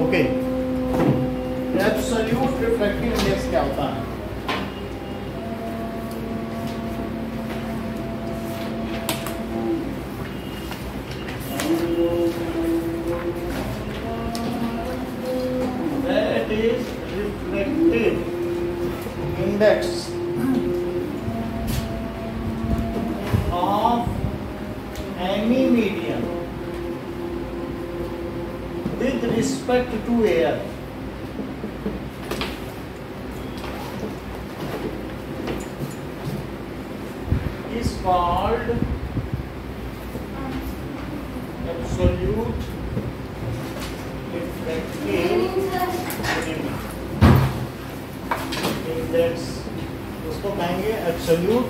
Okay, absolute refractive index क्या होता है? That is refractive index of any medium with respect to air is called absolute refractive index. उसको कहेंगे absolute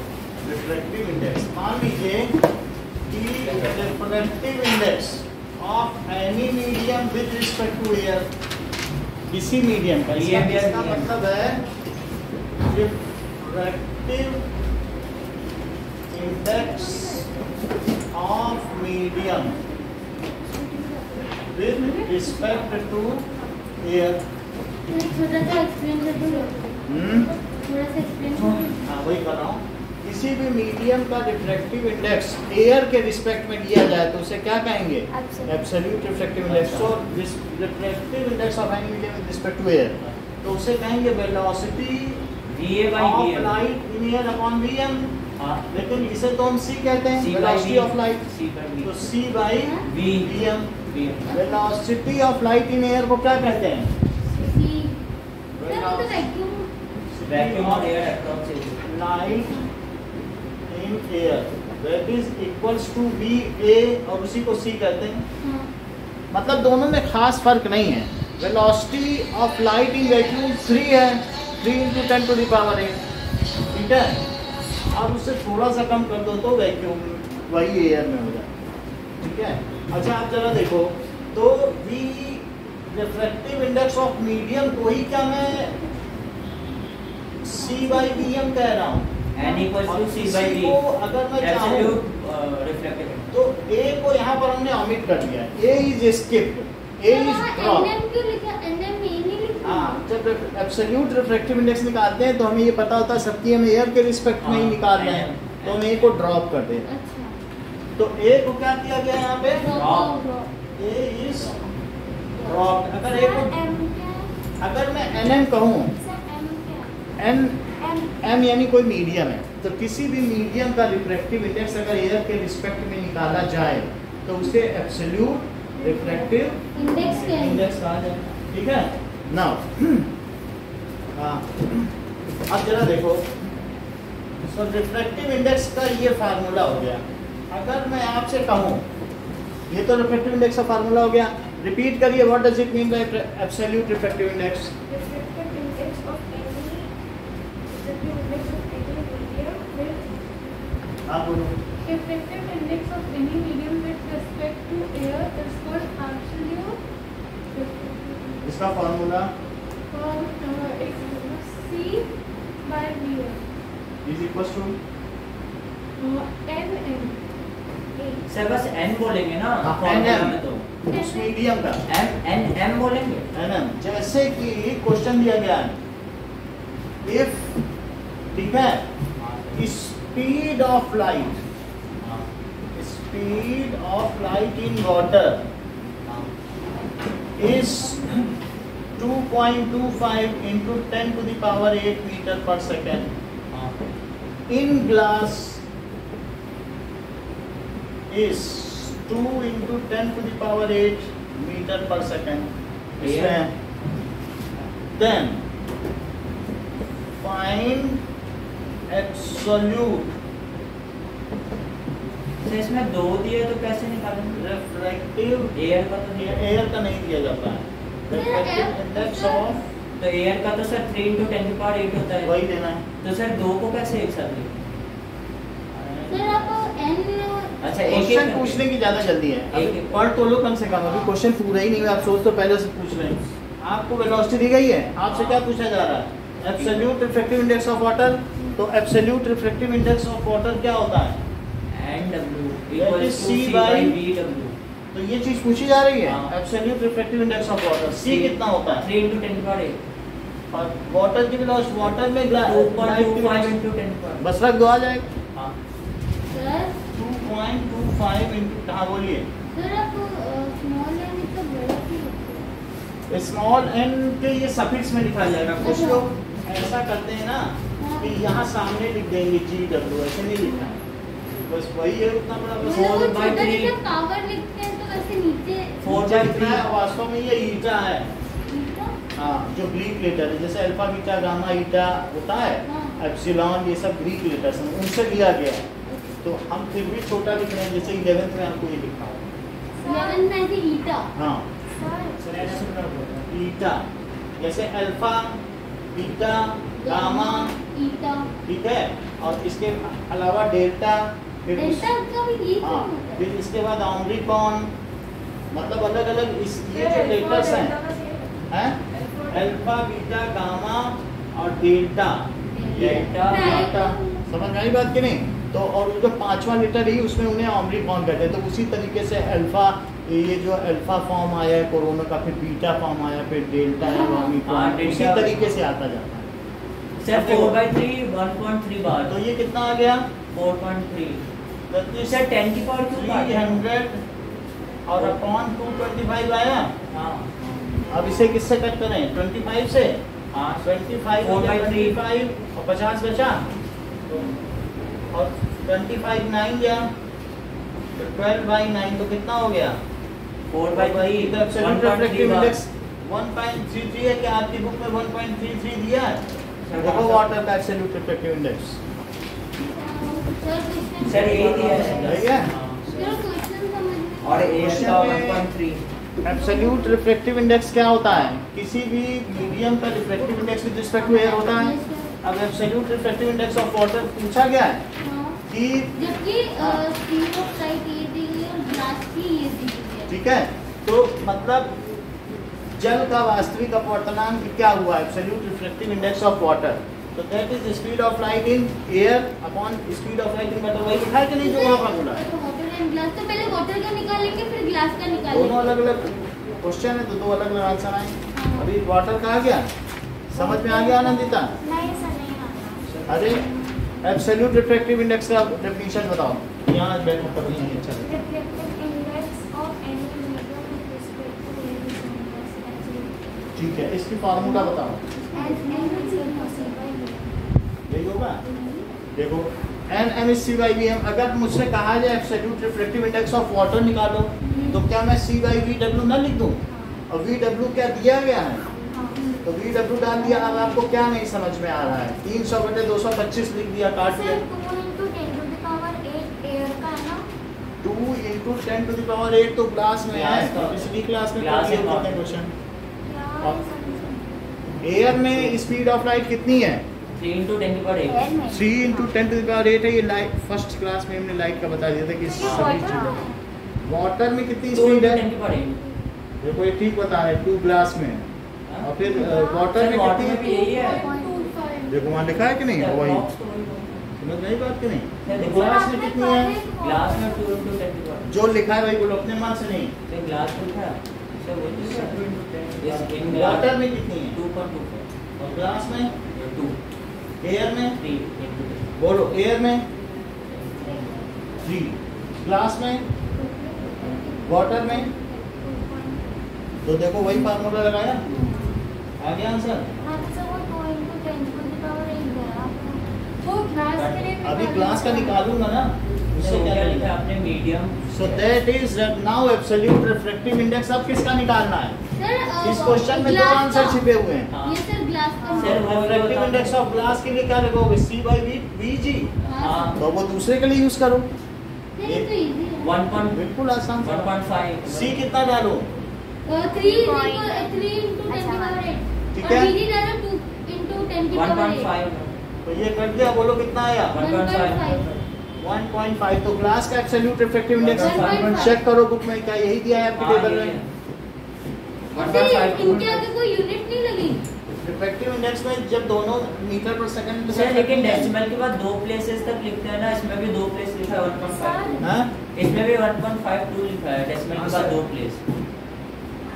refractive index. मान लीजिए कि refractive index of any medium with respect to air, किसी medium का, इसका मतलब है refractive index of medium with respect to air. थोड़ा सा एक्सप्लेन कर दो। थोड़ा सा एक्सप्लेन करो। हाँ वही कर रहा हूँ। किसी भी मीडियम का रिफ्रैक्टिव इंडेक्स एयर के रिस्पेक्ट में लिया जाए तो उसे क्या कहेंगे? Absolute refractive index. So refractive index of any medium with respect to air, तो उसे कहेंगे velocity of light in air upon VM. लेकिन इसे तो हम सी कहते हैं, वेलोसिटी ऑफ लाइट, तो C by VM. Velocity of light in air को क्या कहते हैं? वैक्यूम और air approx light in air that is equals to V A, और उसी को सी कहते हैं। मतलब दोनों में खास फर्क नहीं है। Velocity of light in vacuum 3 है, 3 × 10 टू द पावर 8, ठीक है। अब उससे थोड़ा सा कम कर दो तो वैक्यूम वही एयर में हो जाए, ठीक है। अच्छा आप जरा देखो तो V refractive index of medium को ही क्या मैं C by VM कह रहा हूँ, n equals to C by V, अगर मैं चाहूँ रिफ्लेक्टिव तो A को यहाँ पर हमने omit कर दिया, A is skipped, A is dropped। NM क्यों लिखा? NM नहीं लिखा। हाँ, जब एब्सोल्यूट रिफ्रैक्टिव इंडेक्स निकालते हैं तो हमें ये पता होता है सबकी हम एयर के रिस्पेक्ट में ही निकाल रहे हैं, तो हम A को ड्रॉप कर दें। अच्छा, तो A को क्या किया गया यहाँ पे? ड्रॉप। A is dropped। अगर A को M क्या है? अगर मैं NM कहूँ, M क्या है? M यानी कोई मीडियम है, तो किसी भी मीडियम का रिफ्रैक्टिव इंडेक्स अगर एयर के रिस्पेक्ट में निकाला जाए तो उसे एब्सोल्यूट रिफ्रैक्टिव इंडेक्स कहा जाए, ठीक है। नाउ हाँ, अब जरा देखो, सो रिफ्रैक्टिव इंडेक्स का ये फार्मूला हो गया। अगर मैं आपसे कहूँ, ये तो रिफ्रैक्टिव इंडेक्स का फार्मूला हो गया, रिपीट करिए, what does it mean by absolute refractive index? हाँ बोलो। Refractive index of any medium with respect to air is called absolute refractive इसका formula C by V is equals to NM। Sir बस n बोलेंगे ना हाँ, formula NM। में, तो उस मीडियम का m बोलेंगे। NM। जैसे कि क्वेश्चन दिया गया है, इफ, ठीक है, speed of light, speed of light in water is 2.25 into 10 to the power 8 meter per second. In glass is 2 into 10 to the power 8 meter per second. इसमें then find absolute इसमें 2 दिए तो कैसे निकालेंगे? refractive एयर का तो दिया, air का नहीं दिया जाता है। refractive index of, तो एयर का तो सर 3 × 10 की पावर 8 होता है, वही देना है। तो सर 2 को कैसे एक साथ लिखें? सर आप N अच्छा एक क्वेश्चन पूछने की ज्यादा जल्दी है, अभी एक- पढ़ तो लो कम से कम, अभी क्वेश्चन पूरा ही नहीं हुआ, आप सोच तो पहले से पूछ रहे हैं। आपको वेलोसिटी दी गई है, आपसे क्या पूछा जा रहा है? Absolute refractive index of water. तो absolute refractive index of water क्या होता है? NW That equals is to C C by by VW। तो ये चीज पूछी जा रही है, हाँ। Absolute refractive index of water सी कितना होता है 3 into 10 to the power 8 और वाटर की वेलोसिटी वाटर में 2.25 into 10 to the power बस रख दो आ जाएगा हाँ सर 2.25 इंटू हाँ बोलिए सर आप स्मॉल एन तो बड़ा ही होता है। स्मॉल एन के ये सफिक्स में लिखा जाएगा। कुछ लोग ऐसा करते हैं ना कि यहाँ सामने लिख देंगे जी डब्ल्यू, ऐसे नहीं लिखना है, बस वही है उतना बड़ा बस मतलब वो 4/3 छोटा जैसे पावर लिखते हैं तो वैसे नीचे 4/3 है, वास्तव में ये ईटा है। लिखा? हाँ जो ग्रीक लेटर है जैसे अल्फा बीटा गामा ईटा होता है, हाँ। एप्सिलॉन ये सब ग्रीक लेटर्स हैं, उनसे लिया गया है। तो हम फिर भी छोटा लिख रहे हैं, जैसे 11th में आपको ये लिखा होगा 11 में से ईटा हाँ सर ईटा, जैसे अल्फा बीटा गामा ईटा ठीक है, और इसके अलावा डेल्टा, फिर उस- डेल्टा का भी ये हाँ क्यों होता है? फिर इसके बाद ओम्ब्रिकॉन, मतलब अलग अलग इस ये जो लेटर्स हैं अल्फा बीटा गामा और डेल्टा डेल्टा, डेल्टा, समझ में आई बात कि नहीं? तो और जो पांचवा लेटर ही उसमें उन्हें ओम्ब्रिकॉन कहते हैं। तो उसी तरीके से अल्फा ये जो अल्फा फॉर्म आया है कोरोना का, फिर बीटा फॉर्म आया, फिर डेल्टा है हाँ, ओमिक्रॉन, डेल्टा। उसी तरीके से आता जाता है। सर 4/3 1.3 बार तो ये कितना आ गया 4.3 सर 10 की पावर क्यों काट रहे हैं? 300 और अपॉन 225 आया। हाँ अब इसे किससे कट करें 25 से, हाँ 25 हो गया 25 और 50 बचा और 25 9 गया तो 12/9 तो कितना हो गया 4/3 तो एब्सोल्यूट 1.3 रिफ्रैक्टिव बार इंडेक्स 1.33 है क्या आपकी बुक में 1.33 दिया है? सर, देखो सर। वाटर का absolute refractive index sir question sir यही दिया है सही है? हाँ। सर क्वेश्चन समझ में और एयर का क्वेश्चन 1.3 एब्सोल्यूट रिफ्रैक्टिव इंडेक्स क्या होता है? किसी भी मीडियम का refractive index with respect to air होता है। अब absolute refractive index of water पूछा गया है हाँ कि जबकि स्पीड ऑफ लाइट ये दी गई है और ग्लास की ये दी गई है। ठीक है, तो मतलब जल का वास्तविक अपवर्तनांक क्या हुआ absolute refractive index of water, तो that is speed of light in air upon speed of light in water. वही लिखा है कि नहीं जो वहाँ पर बोला है? वाटर एंड ग्लास तो पहले वाटर का निकालेंगे फिर ग्लास का दोनों निकालेंगे। अलग अलग क्वेश्चन है तो दो अलग अलग आंसर आए। हाँ। अभी वाटर का आ गया, समझ में आ गया आनंदिता? नहीं सर नहीं आता। अरे एब्सोल्यूट रिफ्रैक्टिव इंडेक्स का डेफिनेशन बताओ, यहाँ बैठ कर नहीं अच्छा लगेगा। Reflective index of any medium with respect to air is known as absolute. ठीक है, इसकी फार्मूला बताओ, As n is equal to c by v. यही होगा। देखो NmHc/Vm, अगर मुझसे कहा जाए absolute refractive index of water निकालो तो क्या मैं C/VW ना लिख दूं? और VW क्या दिया गया है तो VW डाल दिया। अब आपको क्या नहीं समझ में आ रहा है? 300/225 लिख दिया, काट दिया। 2 into 10 to the power 8 air का है ना? 2 into 10 to the power 8 तो क्लास में है, क्लास का। पिछली क्लास में क्लास कर दिए में होते हैं क्वेश्चन। क्या एयर में स्पीड ऑफ लाइट कितनी है? 3 into 10 की पावर 8 एयर में 3 into 10 to the power 8 है। ये लाइट फर्स्ट क्लास में हमने लाइट का बता दिया था कि ये सभी water चीज़ों है। वाटर में कितनी 2 स्पीड into है? 10 की पावर 8 देखो ये ठीक बता रहे हैं, 2 ग्लास में है। और फिर वाटर सर में वाटर में कितनी भी यही है 0.25 देखो वहाँ लिखा है कि नहीं? वही बॉक्स तो वही है। समझ नहीं बात कि नहीं? सर देखो ग्लास में कितनी है? ग्लास में 2 into 10 की पावर जो लिखा है वही बोलो, अपने मन से नहीं। सर ग्लास में लिखा है सर वो तो सर 2 into 10 इस इन वाटर में कितनी है? 2.25 और ग्लास में 2 एयर में 3 into 10 बोलो, एयर में 3, ग्लास में, वाटर में। तो देखो वही फार्मूला लगाया, आ गया आंसर। हाँ तो सर वो 2 into 10 to the power 8 गया आपने। वो ग्लास के लिए अभी ग्लास का निकालूंगा ना, उससे सर क्या क्या लिखा करेंगे? है आपने medium so that is now absolute refractive index. अब किसका निकालना है? सर इस क्वेश्चन में दो ग्लास आंसर का। छिपे हुए हैं। हाँ ये सर ग्लास का सर, वो रिफ्रैक्टिव इंडेक्स ऑफ ग्लास के लिए क्या लगोगे? C/VG। हाँ तो वो दूसरे के लिए यूज करो, सर ये तो इजी है। 1.1.5 बिल्कुल आसान। 1.5 C कितना डालो? 3 into 10 की power 8 ठीक और है। VG डालो 2 into 10 की power 8 1.5 तो ये कट दिया, बोलो कितना आया? 1.5 1.5। तो ग्लास का एब्सोल्यूट रिफ्रैक्टिव इंडेक्स 1.5 चेक करो बुक में, क्या यही दिया है आपकी टेबल में? सर इनके आगे कोई यूनिट नहीं लगी। रिफ्रैक्टिव इंडेक्स में जब दोनों मीटर पर सेकंड सर लेकिन डेसिमल के बाद 2 प्लेसेस तक लिखते हैं ना, इसमें भी 2 प्लेस लिखा है 1.5 हाँ? इसमें भी 1.52 लिखा है, डेसिमल के बाद 2 प्लेस।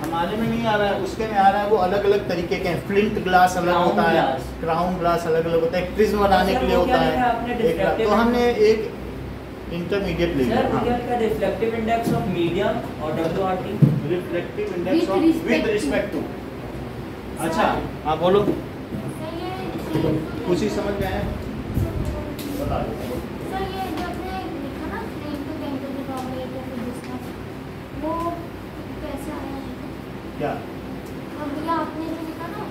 हमारे में नहीं आ रहा है, उसके में आ रहा है। वो अलग अलग तरीके के हैं। फ्लिंट ग्लास अलग Crown होता है, glass। क्राउन ग्लास अलग अलग होता है, प्रिज्म बनाने के लिए होता क्या लिखा है आपने एक ग्लास। तो refractive हमने एक इंटरमीडिएट ले सर लिया। मुझे का रिफ्लेक्टिव इंडेक्स ऑफ मीडियम और WRT reflective index of with respect to. अच्छा हाँ बोलो, सर ये कुछ ही समझ में आया? बता दो। सर ये जो आपने लिखा ना 3 to 10 to the power 8 या फिर जिसका वो कैसे आया है? क्या अब ये आपने जो लिखा ना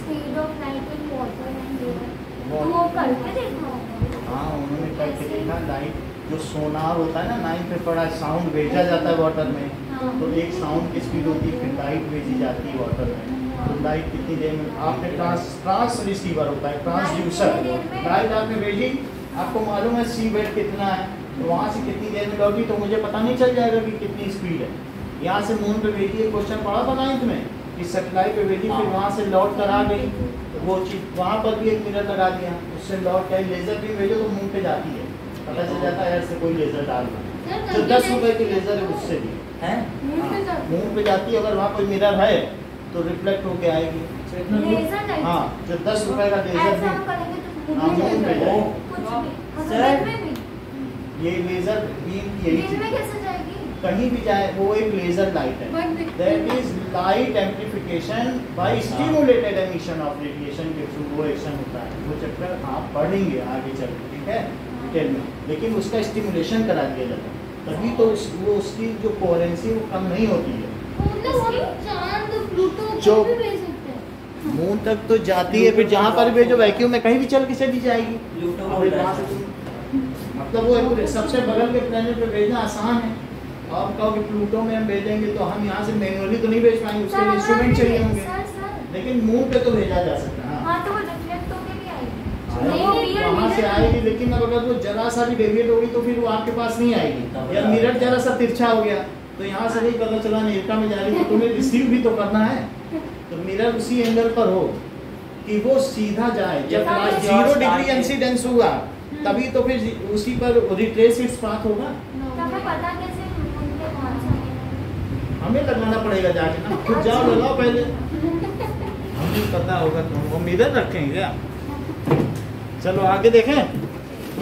speed of light in water and river, वो- तो वो करके देखा होगा। हाँ उन्होंने करके देखा। लाइट जो सोनार होता है ना, 9 पे पड़ा साउंड भेजा जाता है वाटर में, हाँ। तो एक साउंड की स्पीड होती है, फिर लाइट भेजी जाती है वाटर में। तो लाइट कितनी देर में आपने ट्रांस रिसीवर होता है, ट्रांसड्यूसर। लाइट आपने भेजी, आपको मालूम है सी बेड कितना है, तो वहाँ से कितनी देर में लौटी, तो मुझे पता नहीं चल जाएगा कि कितनी स्पीड है। यहाँ से मून पे भेजी, क्वेश्चन पढ़ा था 9th में कि सैटेलाइट पे भेजी, फिर वहाँ से लौट कर आ गई, तो वो चीज़ वहाँ पर भी एक मिरर लगा दिया, उससे लौट कर लेजर भी भेजो तो मून पे जाती है, पता चल जाता है ऐसे कोई लेजर डाल रहा है। जो 10 रुपए की लेजर है उससे भी हैं? मून पे जाती है। अगर वहाँ कोई मिरर है तो रिफ्लेक्ट होके आएगी। लेजर लाइट हाँ जो 10 रुपए का लेजर ऐसा हम भी, करेंगे तो हाँ, मून मून पे पे जाएगा। जाएगी। कुछ भी सर, अगर दिन में भी ये लेजर बीम की यही दिन में चीज कैसे जाएगी? कहीं भी जाए, वो एक लेजर लाइट है। That is light amplification by stimulated emission of radiation के थ्रू वो एक्शन होता है। वो चक्कर आप पढ़ेंगे आगे चल के, ठीक है, डिटेल में, लेकिन उसका स्टिमुलेशन करा दिया जाता है, तभी तो वो उसकी जो कोहेरेंसी वो कम नहीं होती है। चांद प्लूटो जो- भी भेज सकते हैं। मून तक तो जाती है, फिर जहाँ पर भी जो वैक्यूम में कहीं भी चल के चली जाएगी। प्लूटो अबे बोल रहा वहाँ है। से मतलब वो है सबसे बगल के प्लेनेट पे भेजना आसान है। आप कहो कि प्लूटो में हम भेजेंगे तो हम यहाँ से मैनुअली तो नहीं भेज पाएंगे, उसके लिए इंस्ट्रूमेंट चाहिए होंगे, सर लेकिन मून पे तो भेजा जा सकता है। हाँ तो वो रिफ्लेक्ट होके भी आएगी। आएगी, वहाँ से आएगी, लेकिन अब अगर वो जरा सा भी डेविएट होगी तो फिर वो आपके पास नहीं आएगी। या मिरर जरा सा तिरछा हो गया तो यहाँ से नहीं पता चला अमेरिका में जा रही है, तुम्हें रिसीव भी तो करना है, तो मिरर उसी एंगल पर हो कि वो सीधा जाए। जब हाँ, 0 डिग्री इंसिडेंस हुआ तभी तो फिर उसी पर रिट्रेस इट्स पाथ होगा। तो हमें पता कैसे मून पे कौन सा है? हमें लगाना पड़ेगा जाके ना, खुद जाओ लगाओ पहले, हमें पता होगा तो हम मिरर रखेंगे क्या? चलो आगे देखें।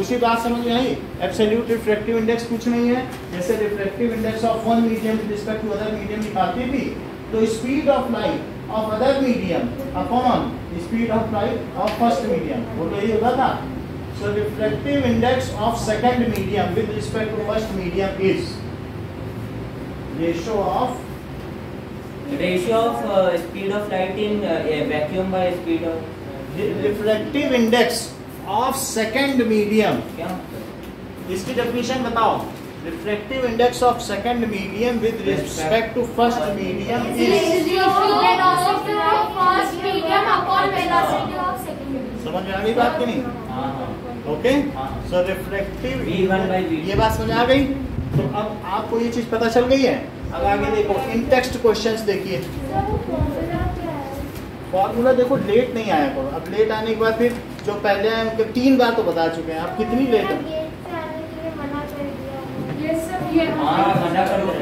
उसी बात समझ में आई। एब्सोल्यूट रिफ्रैक्टिव इंडेक्स कुछ नहीं है, जैसे refractive index of one medium with respect to other medium निकालती थी, तो speed of light of other medium upon speed of light of first medium, वो तो यही होता था। So refractive index of second medium with respect to first medium is ratio of speed of light in vacuum by speed of refractive index of second medium. क्या? इसकी definition बताओ। Refractive index of second medium with respect to first medium is, समझ में आ गई बात की नहीं? हाँ हाँ ओके, हाँ। सो रिफ्रैक्टिव V1 by V2। ये बात समझ आ गई? तो अब आपको ये चीज पता चल गई है। अब आगे देखो, इन टेक्स्ट क्वेश्चंस देखिए। फॉर्मूला देखो, लेट नहीं आया करो। अब लेट आने के बाद फिर जो पहले आए उनके 3 बार तो बता चुके हैं, आप कितनी लेट है? हाँ मना करो।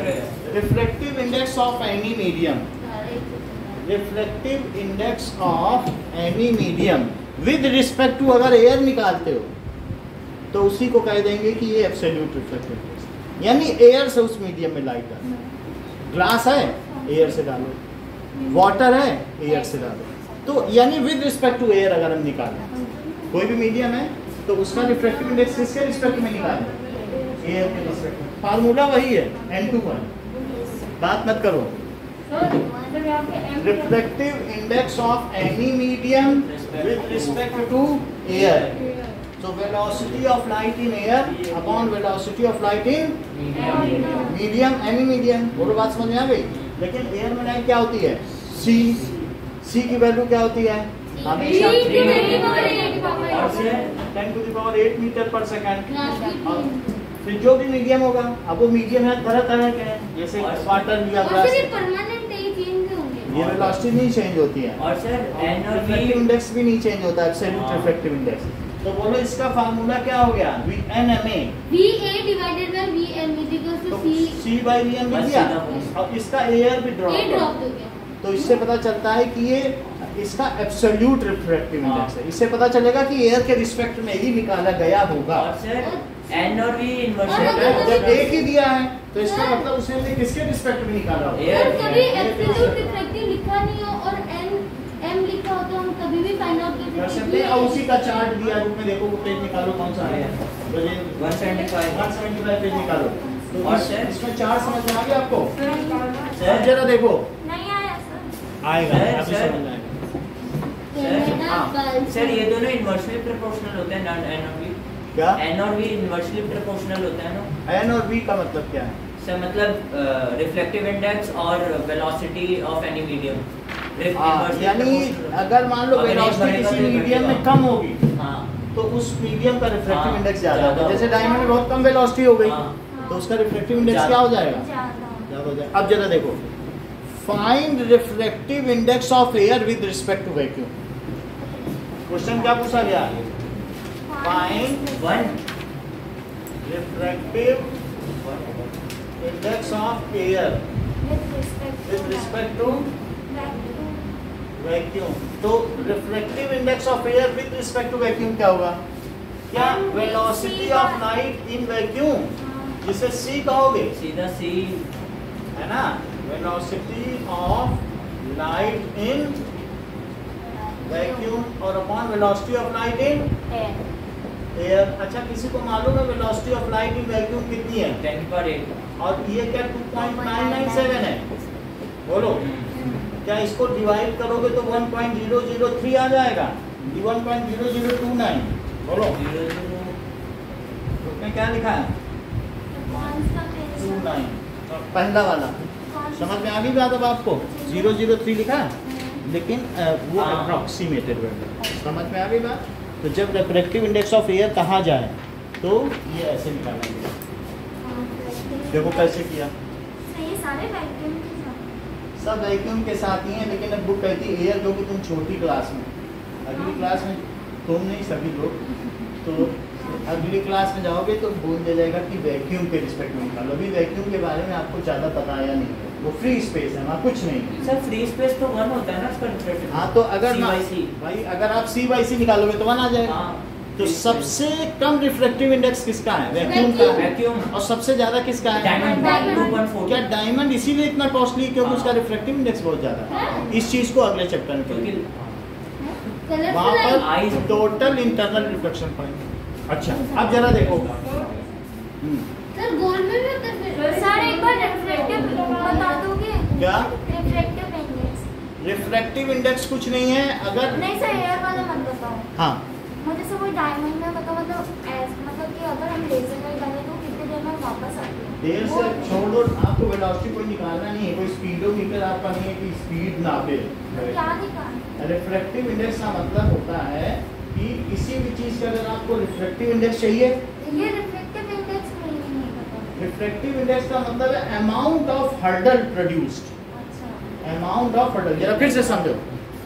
Reflective index of any medium, reflective index of any medium with respect to, अगर एयर निकालते हो तो उसी को कह देंगे कि ये एब्सोल्यूट रिफ्लेक्टिव इंडेक्स, यानी एयर से उस मीडियम में लाइट डालो। ग्लास है, एयर से डालो, वाटर है, एयर से डालो, तो यानी विद रिस्पेक्ट टू एयर अगर हम निकालें कोई भी मीडियम है तो उसका रिफ्लेक्टिव इंडेक्स किसके रिस्पेक्ट में निकालें? एयर के रिस्पेक्ट में। फार्मूला वही है, N2 बात मत करो। Reflective index of any medium with respect to air, so velocity of light in air upon velocity of light in medium, any medium। वो बात समझ में आ गई? लेकिन एयर में लाइट क्या होती है? c की वैल्यू क्या होती है? हमेशा 10⁸ मीटर पर सेकंड। फिर जो भी मीडियम होगा, अब वो मीडियम है तरह तरह के हैं, जैसे वाटर या ग्लास, ये वेलोसिटी नहीं चेंज होती है, और सर N और रिफ्लेक्टिव V इंडेक्स भी नहीं चेंज होता है, एब्सोल्यूट रिफ्लेक्टिव इंडेक्स। तो बोलो इसका फार्मूला क्या हो गया? NMA तो C by VM लिख दिया। अब इसका AR भी ड्रॉप हो गया। तो इससे पता चलता है कि ये इसका एब्सोल्यूट रिफ्रैक्टिव इंडेक्स है। इससे पता चलेगा कि एयर के रिस्पेक्ट में ही निकाला गया होगा। और सर N और V अगर जब एक ही दिया है तो इसका मतलब उसने किसके रिस्पेक्ट में निकाला होगा? Air और कभी एब्सोल्यूट रिफ्रैक्टिव लिखा नहीं हो और M लिखा हो तो हम कभी भी फाइंड आउट कर सकते हैं। और उसी का चार्ट दिया रूप में देखो, वो पेज निकालो कौन सा है, 175 पेज निकालो। तो और सर इसमें चार्ट समझ में आ गया आपको? सर अब जरा देखो, नहीं आया सर। आएगा सर, अभी सर। समझ आएगा। सर ये दोनों इनवर्सली प्रोपोर्शनल होते हैं ना, N और V? क्या N और V इनवर्सली प्रोपोर्शनल होते हैं ना? N और V का मतलब क्या है? सर मतलब रिफ्लेक्टिव इंडेक्स और वेलोसिटी ऑफ एनी मीडियम यानी अगर मान लो वेलोसिटी किसी मीडियम में कम होगी हाँ तो उस मीडियम का रिफ्रैक्टिव हाँ, इंडेक्स ज्यादा ज्यादा होगा। जैसे होगा। डायमंड में बहुत कम वेलोसिटी हो गई हाँ। तो उसका रिफ्रैक्टिव इंडेक्स ज्यादा। क्या हो जाएगा? ज्यादा। ज्यादा हो जाएगा। अब जरा देखो, find refractive index of air with respect to vacuum. Question क्या पूछा गया? Find one refractive index of air with respect to vacuum. तो refractive index of air with respect to vacuum क्या होगा? क्या velocity of light in vacuum, जिसे C कहोगे, सीधा C है ना? Velocity of light in vacuum और upon velocity of light in air. अच्छा, किसी को मालूम है velocity of light in vacuum कितनी है? 10⁸ और ये क्या 2.997 है? बोलो, क्या इसको डिवाइड करोगे तो 1.003 आ जाएगा? 1.0029। बोलो, उसमें क्या लिखा है? 29 पहला वाला। समझ में आ गई बात अब आपको? 003 लिखा है, लेकिन वो हाँ। Approximated value. समझ में आ गई बात? तो जब रिफ्रैक्टिव इंडेक्स ऑफ एयर कहा जाए तो ये ऐसे निकालेंगे। देखो कैसे किया। ये सारे वैक्यूम के साथ। सब वैक्यूम के साथ ही हैं, लेकिन अब बुक कहती है एयर, क्योंकि तुम छोटी क्लास में, अगली क्लास में तुम नहीं सभी लोग, तो अगली क्लास में जाओगे तो बोल दिया जाएगा कि वैक्यूम के रिस्पेक्ट में निकालो। अभी वैक्यूम के बारे में आपको ज़्यादा पता या नहीं है, वो फ्री स्पेस है, वहाँ कुछ नहीं है। सर फ्री स्पेस तो 1 होता है ना उसका रिफ्लेक्टिव। हाँ, तो अगर C/C भाई अगर आप C/C निकालोगे तो 1 आ जाएगा। हाँ तो सबसे कम रिफ्लेक्टिव इंडेक्स किसका है? वैक्यूम का है। वैक्यूम और सबसे ज़्यादा किसका है? Diamond Diamond। 2.4 क्या डायमंड इसीलिए इतना कॉस्टली क्योंकि हाँ। उसका रिफ्लेक्टिव इंडेक्स बहुत ज़्यादा है? इस चीज़ को अगले चैप्टर में क्योंकि पढ़ेंगे। वहाँ कलरफुल पर टोटल इंटरनल रिफ्लेक्शन पॉइंट। अच्छा, अब जरा देखो। सर गोल्ड में भी होता है। सर एक बार रिफ्रैक्टिव बता दोगे? क्या रिफ्रैक्टिव इंडेक्स? रिफ्रैक्टिव इंडेक्स कुछ नहीं है। अगर नहीं सर, एयर वाला मत बताओ हाँ, मुझे। से कोई डायमंड में बताओ, मतलब कि अगर हम लेजर में डालें तो कितने देर में वापस आती है? देर से छोड़ दो, आपको वेलोसिटी कोई निकालना नहीं है, कोई स्पीडोमीटर आपका नहीं है कि स्पीड नापे। क्या दिखा? रिफ्रैक्टिव इंडेक्स का मतलब होता है कि किसी भी चीज़ का अगर आपको रिफ्रैक्टिव इंडेक्स चाहिए, ये रिफ्रैक्टिव इंडेक्स मुझे नहीं पता। रिफ्रैक्टिव इंडेक्स का मतलब है अमाउंट ऑफ हर्डल प्रोड्यूस्ड। अच्छा। अमाउंट ऑफ हर्डल, जरा फिर से समझो।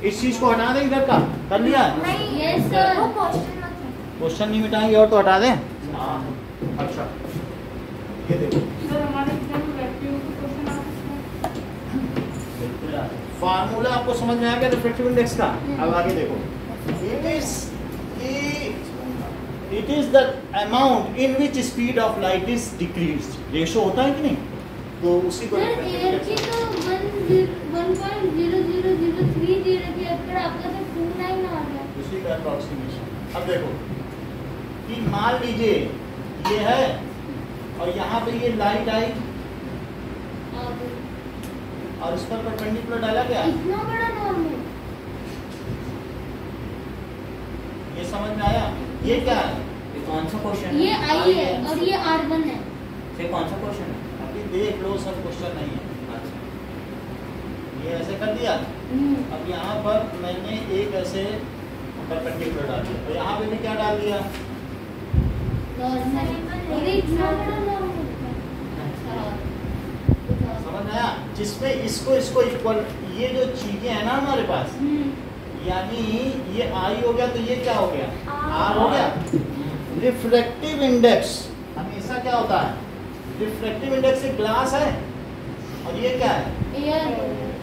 इस चीज़ को हटा दें इधर का, कर लिया? नहीं, यस सर, वो क्वेश्चन मत है। क्वेश्चन नहीं मिटाएंगे और तो हटा दें। हाँ अच्छा, ये देखो सर हमारे एग्जाम में वैक्यूम के क्वेश्चन आ सकते हैं। बिल्कुल आता है। फार्मूला आपको समझ में आ गया रिफ्रैक्टिव इंडेक्स का? अब आगे देखो, it is the amount in which speed of light is decreased. Ratio होता है कि नहीं? तो उसी को सर एयर की तो 1.00003 दे रखी है, फिर आपका तो 29 आ गया। उसी का अप्रोक्सीमेशन। अब देखो कि मान लीजिए ये है और यहाँ पे ये लाइट आई और इस पर परपेंडिकुलर डाला गया, इतना बड़ा नॉर्मल। ये समझ में आया? ये क्या है? ये कौन सा क्वेश्चन ये है? आई है और ये R1 है। ये कौन सा क्वेश्चन है? अभी देख लो, सब क्वेश्चन नहीं है। अच्छा ये ऐसे कर दिया। अब यहाँ पर मैंने एक ऐसे परपेंडिकुलर डाल दिया, तो यहाँ पे भी क्या डाल दिया? नॉर्मल। अरे इतना बड़ा नॉर्मल। समझ में आया? जिसमें इसको इसको इक्वल, ये जो चीजें हैं ना हमारे पास, यानी ये आई हो गया तो ये क्या हो गया? आर हो गया। रिफ्रैक्टिव इंडेक्स हमेशा क्या होता है? रिफ्रैक्टिव इंडेक्स एक ग्लास है और ये क्या है?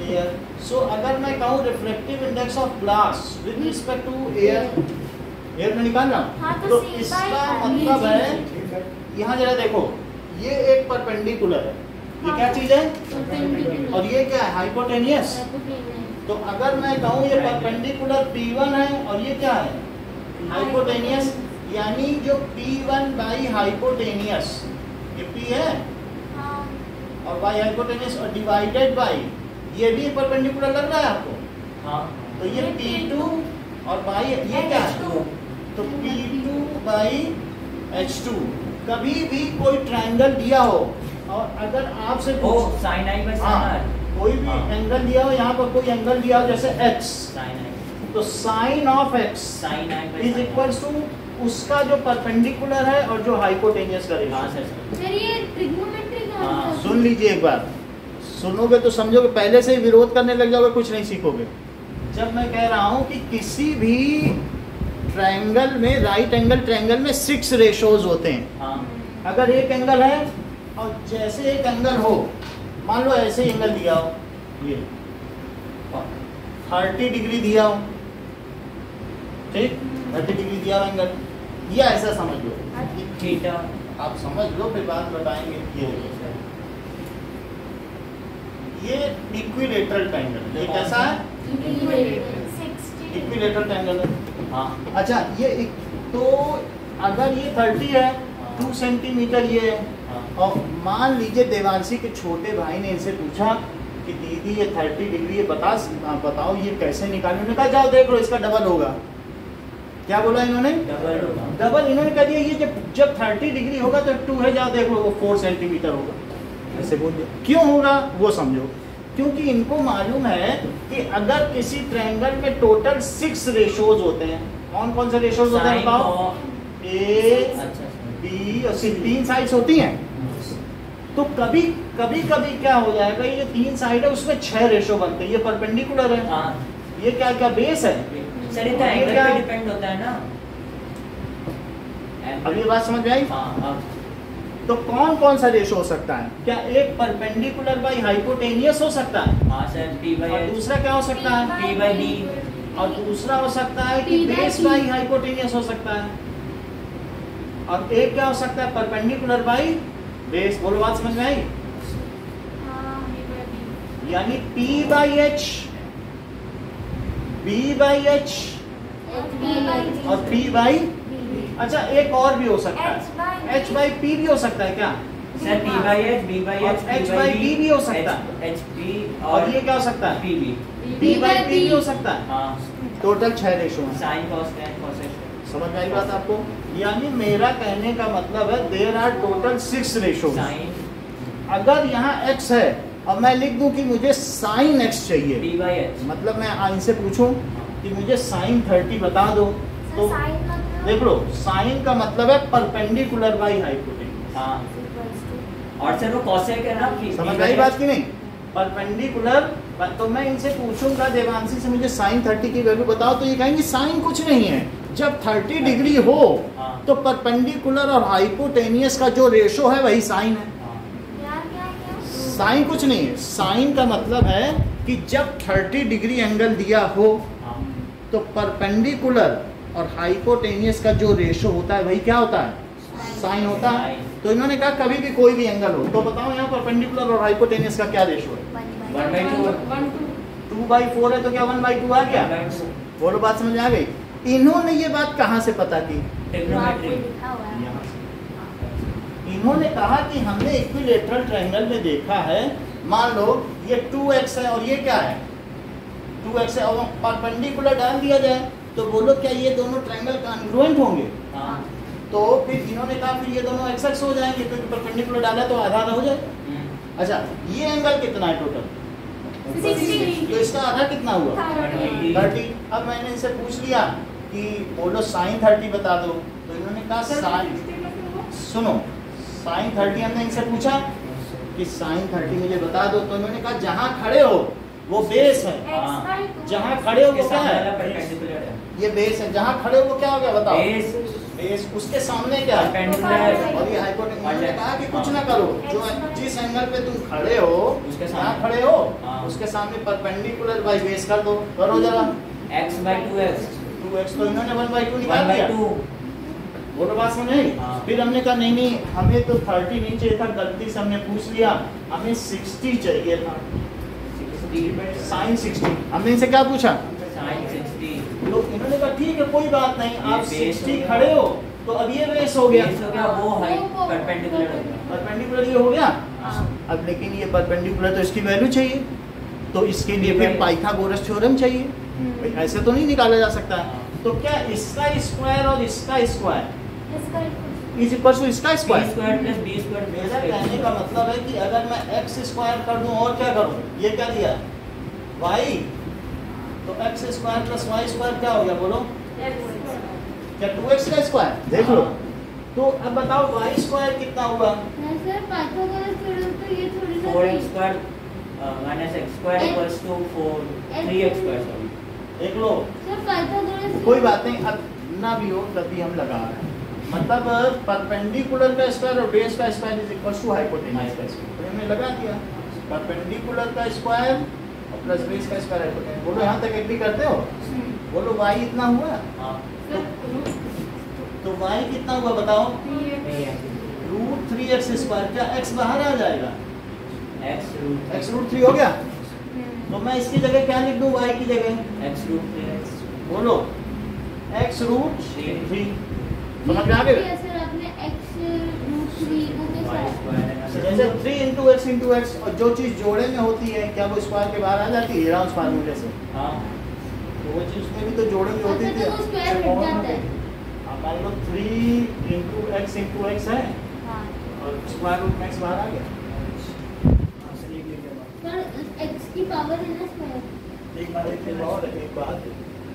एयर। सो अगर मैं कहूँ refractive index of glass with respect to air में निकाल रहा हूँ, हाँ, तो तो C इसका by मतलब है, यहाँ जरा देखो, ये एक परपेंडिकुलर है, ये क्या चीज है, और ये क्या है? हाइपोटेनियस। तो अगर मैं कहूँ ये परपेंडिकुलर P1 है और ये क्या है? हाइपोटेनियस, यानी जो P1 बाई हाइपोटेनियस, ये P है और बाई हाइपोटेनियस और डिवाइडेड बाई, ये भी परपेंडिकुलर लग रहा है आपको? हाँ। तो ये P2 और बाई ये क्या है? तो P2 बाई H2। कभी भी कोई ट्रायंगल दिया हो और अगर आपसे वो sin i by sin हाँ, r, कोई भी हाँ। एंगल दिया हो, यहाँ पर कोई एंगल दिया हो जैसे x, sin i, तो sine of x sin i by is sin equals to उसका जो परपेंडिकुलर है और जो हाइपोटेनियस का r। हाँ रेशियो। सर। सर ये ट्रिग्नोमेट्री का हाँ, मतलब सुन लीजिए एक बार, सुनोगे तो समझोगे, पहले से ही विरोध करने लग जाओगे, कुछ नहीं सीखोगे। जब मैं कह रहा हूँ कि किसी भी ट्रायंगल में, राइट एंगल ट्रायंगल में 6 रेशोज होते हैं। हाँ। अगर एक एंगल है और जैसे एक एंगल हो, मान लो ऐसे ही एंगल दिया हो, ये 30 डिग्री दिया हो, ठीक, 30 डिग्री दिया हो एंगल, ये ऐसा समझ लो, थीटा। आप समझ लो फिर बात बताएंगे। ये इक्विलेटरल ट्रायंगल, ये कैसा है? इक्विलेटरल ट्रायंगल है। हाँ। अच्छा, ये तो अगर ये 30 है, 2 सेंटीमीटर ये है, हाँ। और मान लीजिए देवांशी के छोटे भाई ने इनसे पूछा कि दीदी ये 30 डिग्री, ये बताओ ये कैसे निकालें? उन्होंने कहा जाओ देख लो, इसका डबल होगा। क्या बोला इन्होंने? डबल होगा। डबल। इन्होंने कह दिया ये जब 30 डिग्री होगा तो 2 है, जाओ देख लो, वो 4 सेंटीमीटर होगा। ऐसे बोल दिया। क्यों होगा वो समझो। क्योंकि इनको मालूम है कि अगर किसी ट्रायंगल में टोटल 6 रेशोज होते हैं, कौन कौन से रेशोज होते हैं बताओ? ए, बी और सी, 3 साइड्स होती हैं। तो कभी क्या हो जाएगा, ये 3 साइड है उसमें 6 रेशो बनते हैं, ये परपेंडिकुलर है। हाँ। ये क्या क्या बेस है? सर ये तो एंगल पे डिपेंड होता है ना। अब ये बात समझ में आई? हाँ। तो कौन कौन सा रेशो हो सकता है? क्या एक परपेंडिकुलर बाई हाइपोटेनियस हो सकता है? हाँ सर, P by और H, दूसरा क्या हो सकता है? P by D, और दूसरा हो सकता है कि P by base D। By hypotenuse हो सकता है। और एक क्या हो सकता है? Perpendicular by base. बोलो, बात समझ में आई? यानी P by H, B by H और P बाई, अच्छा एक और भी हो सकता है, H बाई P भी हो सकता है क्या? Sir P by H, B by और H, P H by by D B भी हो सकता है। H P और ये क्या हो सकता है? P B। B by P भी हो सकता है। हाँ। टोटल 6 रेशो हैं। Sin cos tan cos H। समझ में आई बात आपको? यानी मेरा कहने का मतलब है there are total 6 ratio. Sin अगर यहाँ x है और मैं लिख दूं कि मुझे sin x चाहिए, P by H। मतलब मैं इनसे पूछूं कि मुझे sin 30 बता दो, तो देख लो, sin का मतलब है परपेंडिकुलर बाई हाइपोटेन्यूज। हाँ। और सर वो cosec है ना? समझ आई बात की नहीं? परपेंडिकुलर। तो मैं इनसे पूछूंगा देवांशी से मुझे sin 30 की वैल्यू बताओ, तो ये कहेंगे sin कुछ नहीं है। जब 30 डिग्री हो हाँ। तो परपेंडिकुलर और हाइपोटेनियस का जो रेशो है वही sin है। साइन कुछ नहीं है। साइन का मतलब है कि जब 30 डिग्री एंगल दिया हो तो परपेंडिकुलर और हाइपोटेनियस का जो रेशो होता है वही क्या होता है? साइन होता है। तो इन्होंने कहा कभी भी कोई भी एंगल हो, तो बताओ यहाँ परपेंडिकुलर और हाइपोटेनियस का क्या रेशो है? 2/4 है, तो क्या 1/2 आ गया? बोलो, बात समझ में आ गई? इन्होंने ये बात कहाँ से पता की? इन्होंने कहा कि हमने इक्विलेटरल ट्रायंगल में देखा है, मान लो ये 2x है और ये क्या है? 2x है, और परपेंडिकुलर डाल दिया जाए तो बोलो क्या ये दोनों ट्रायंगल कॉन्ग्रुएंट होंगे? हाँ। तो फिर इन्होंने कहा फिर ये दोनों x हो जाएंगे, क्योंकि परपेंडिकुलर डाला तो आधा आधा हो जाए। अच्छा, ये एंगल कितना है टोटल? 60। तो इसका आधा कितना हुआ? 30। अब मैंने इनसे पूछ लिया कि बोलो sin 30 बता दो, तो इन्होंने कहा सुनो, sin 30 हमने इनसे पूछा कि sin 30 मुझे बता दो, तो इन्होंने कहा जहां खड़े हो वो बेस है। हाँ। जहाँ खड़े हो वो इसके क्या सामने वाला है? perpendicular है। ये बेस है, जहाँ खड़े हो वो क्या हो गया बताओ? Base base. उसके सामने क्या है? perpendicular और ये हाइपोटेन्यूज। मैंने कहा कि कुछ हाँ। ना करो, जो जिस एंगल पे तुम खड़े हो उसके जहाँ सामने। खड़े हो हाँ। उसके सामने परपेंडिकुलर बाई बेस कर दो। करो जरा। x/2x 2x तो इन्होंने 1/2 निकाल दिया। 1/2 वो तो बात समझ आई। हाँ। फिर हमने कहा नहीं नहीं, हमें तो 30 नहीं चाहिए था, गलती से हमने पूछ लिया, हमें 60 चाहिए था, 60 साइन 60। हमने इनसे क्या पूछा? sin 60 तो इन्होंने कहा ठीक है कोई बात नहीं, ये आप बेस 60 हो खड़े हो तो अब ये बेस हो गया, बेस हो गया, वो हाइट परपेंडिकुलर हो गया। परपेंडिकुलर ये हो गया। हाँ। अब लेकिन ये परपेंडिकुलर तो इसकी वैल्यू चाहिए, तो इसके लिए फिर पाइथागोरस थ्योरम चाहिए। भाई ऐसे तो नहीं निकाला जा सकता। तो क्या इसका स्क्वायर और इसका स्क्वायर इज इक्वल टू इसका b square? Square plus b square मेरा कहने का मतलब है कि अगर मैं x स्क्वायर कर दूं और क्या करूं, ये क्या दिया y, तो x square plus y square क्या हो गया बोलो? क्या 2x का स्क्वायर? देख लो। तो अब बताओ y स्क्वायर कितना हुआ? सर पाइथागोरस थ्योरम तो ये थोड़ी ना 4x square minus x square equals to 3x square. Sorry देख लो। सर पाइथागोरस कोई बात नहीं, अब ना भी हो तभी हम लगा रहे हैं। मतलब परपेंडिकुलर का स्क्वायर और बेस का square is equal to hypotenuse का स्क्वायर, तो हमने लगा दिया परपेंडिकुलर का स्क्वायर और प्लस बेस का स्क्वायर हाइपोटेन्यूज। बोलो यहाँ तक एग्री करते हो? बोलो y इतना हुआ, हां तो y कितना हुआ बताओ? Root 3x square. क्या x बाहर आ जाएगा? x रूट 3 हो गया। तो मैं इसकी जगह क्या लिख दूं y की जगह? x रूट 3x बोलो x रूट 3। समझ में आ गए? सर आपने x रूट 3 वो के y साथ स्क्वायर है ना। जैसे 3 into x और जो चीज जोड़े में होती है क्या वो स्क्वायर के बाहर आ जाती है हेराउस फार्मूले से? हां तो वो चीज उसमें भी तो जोड़े में होती अच्छा, थी। तो वो स्क्वायर हट जाता है। अब मान लो 3 into x है हाँ और स्क्वायर रूट में x बाहर आ गया। सर x की पावर है ना स्क्वायर। एक बार एक और एक बात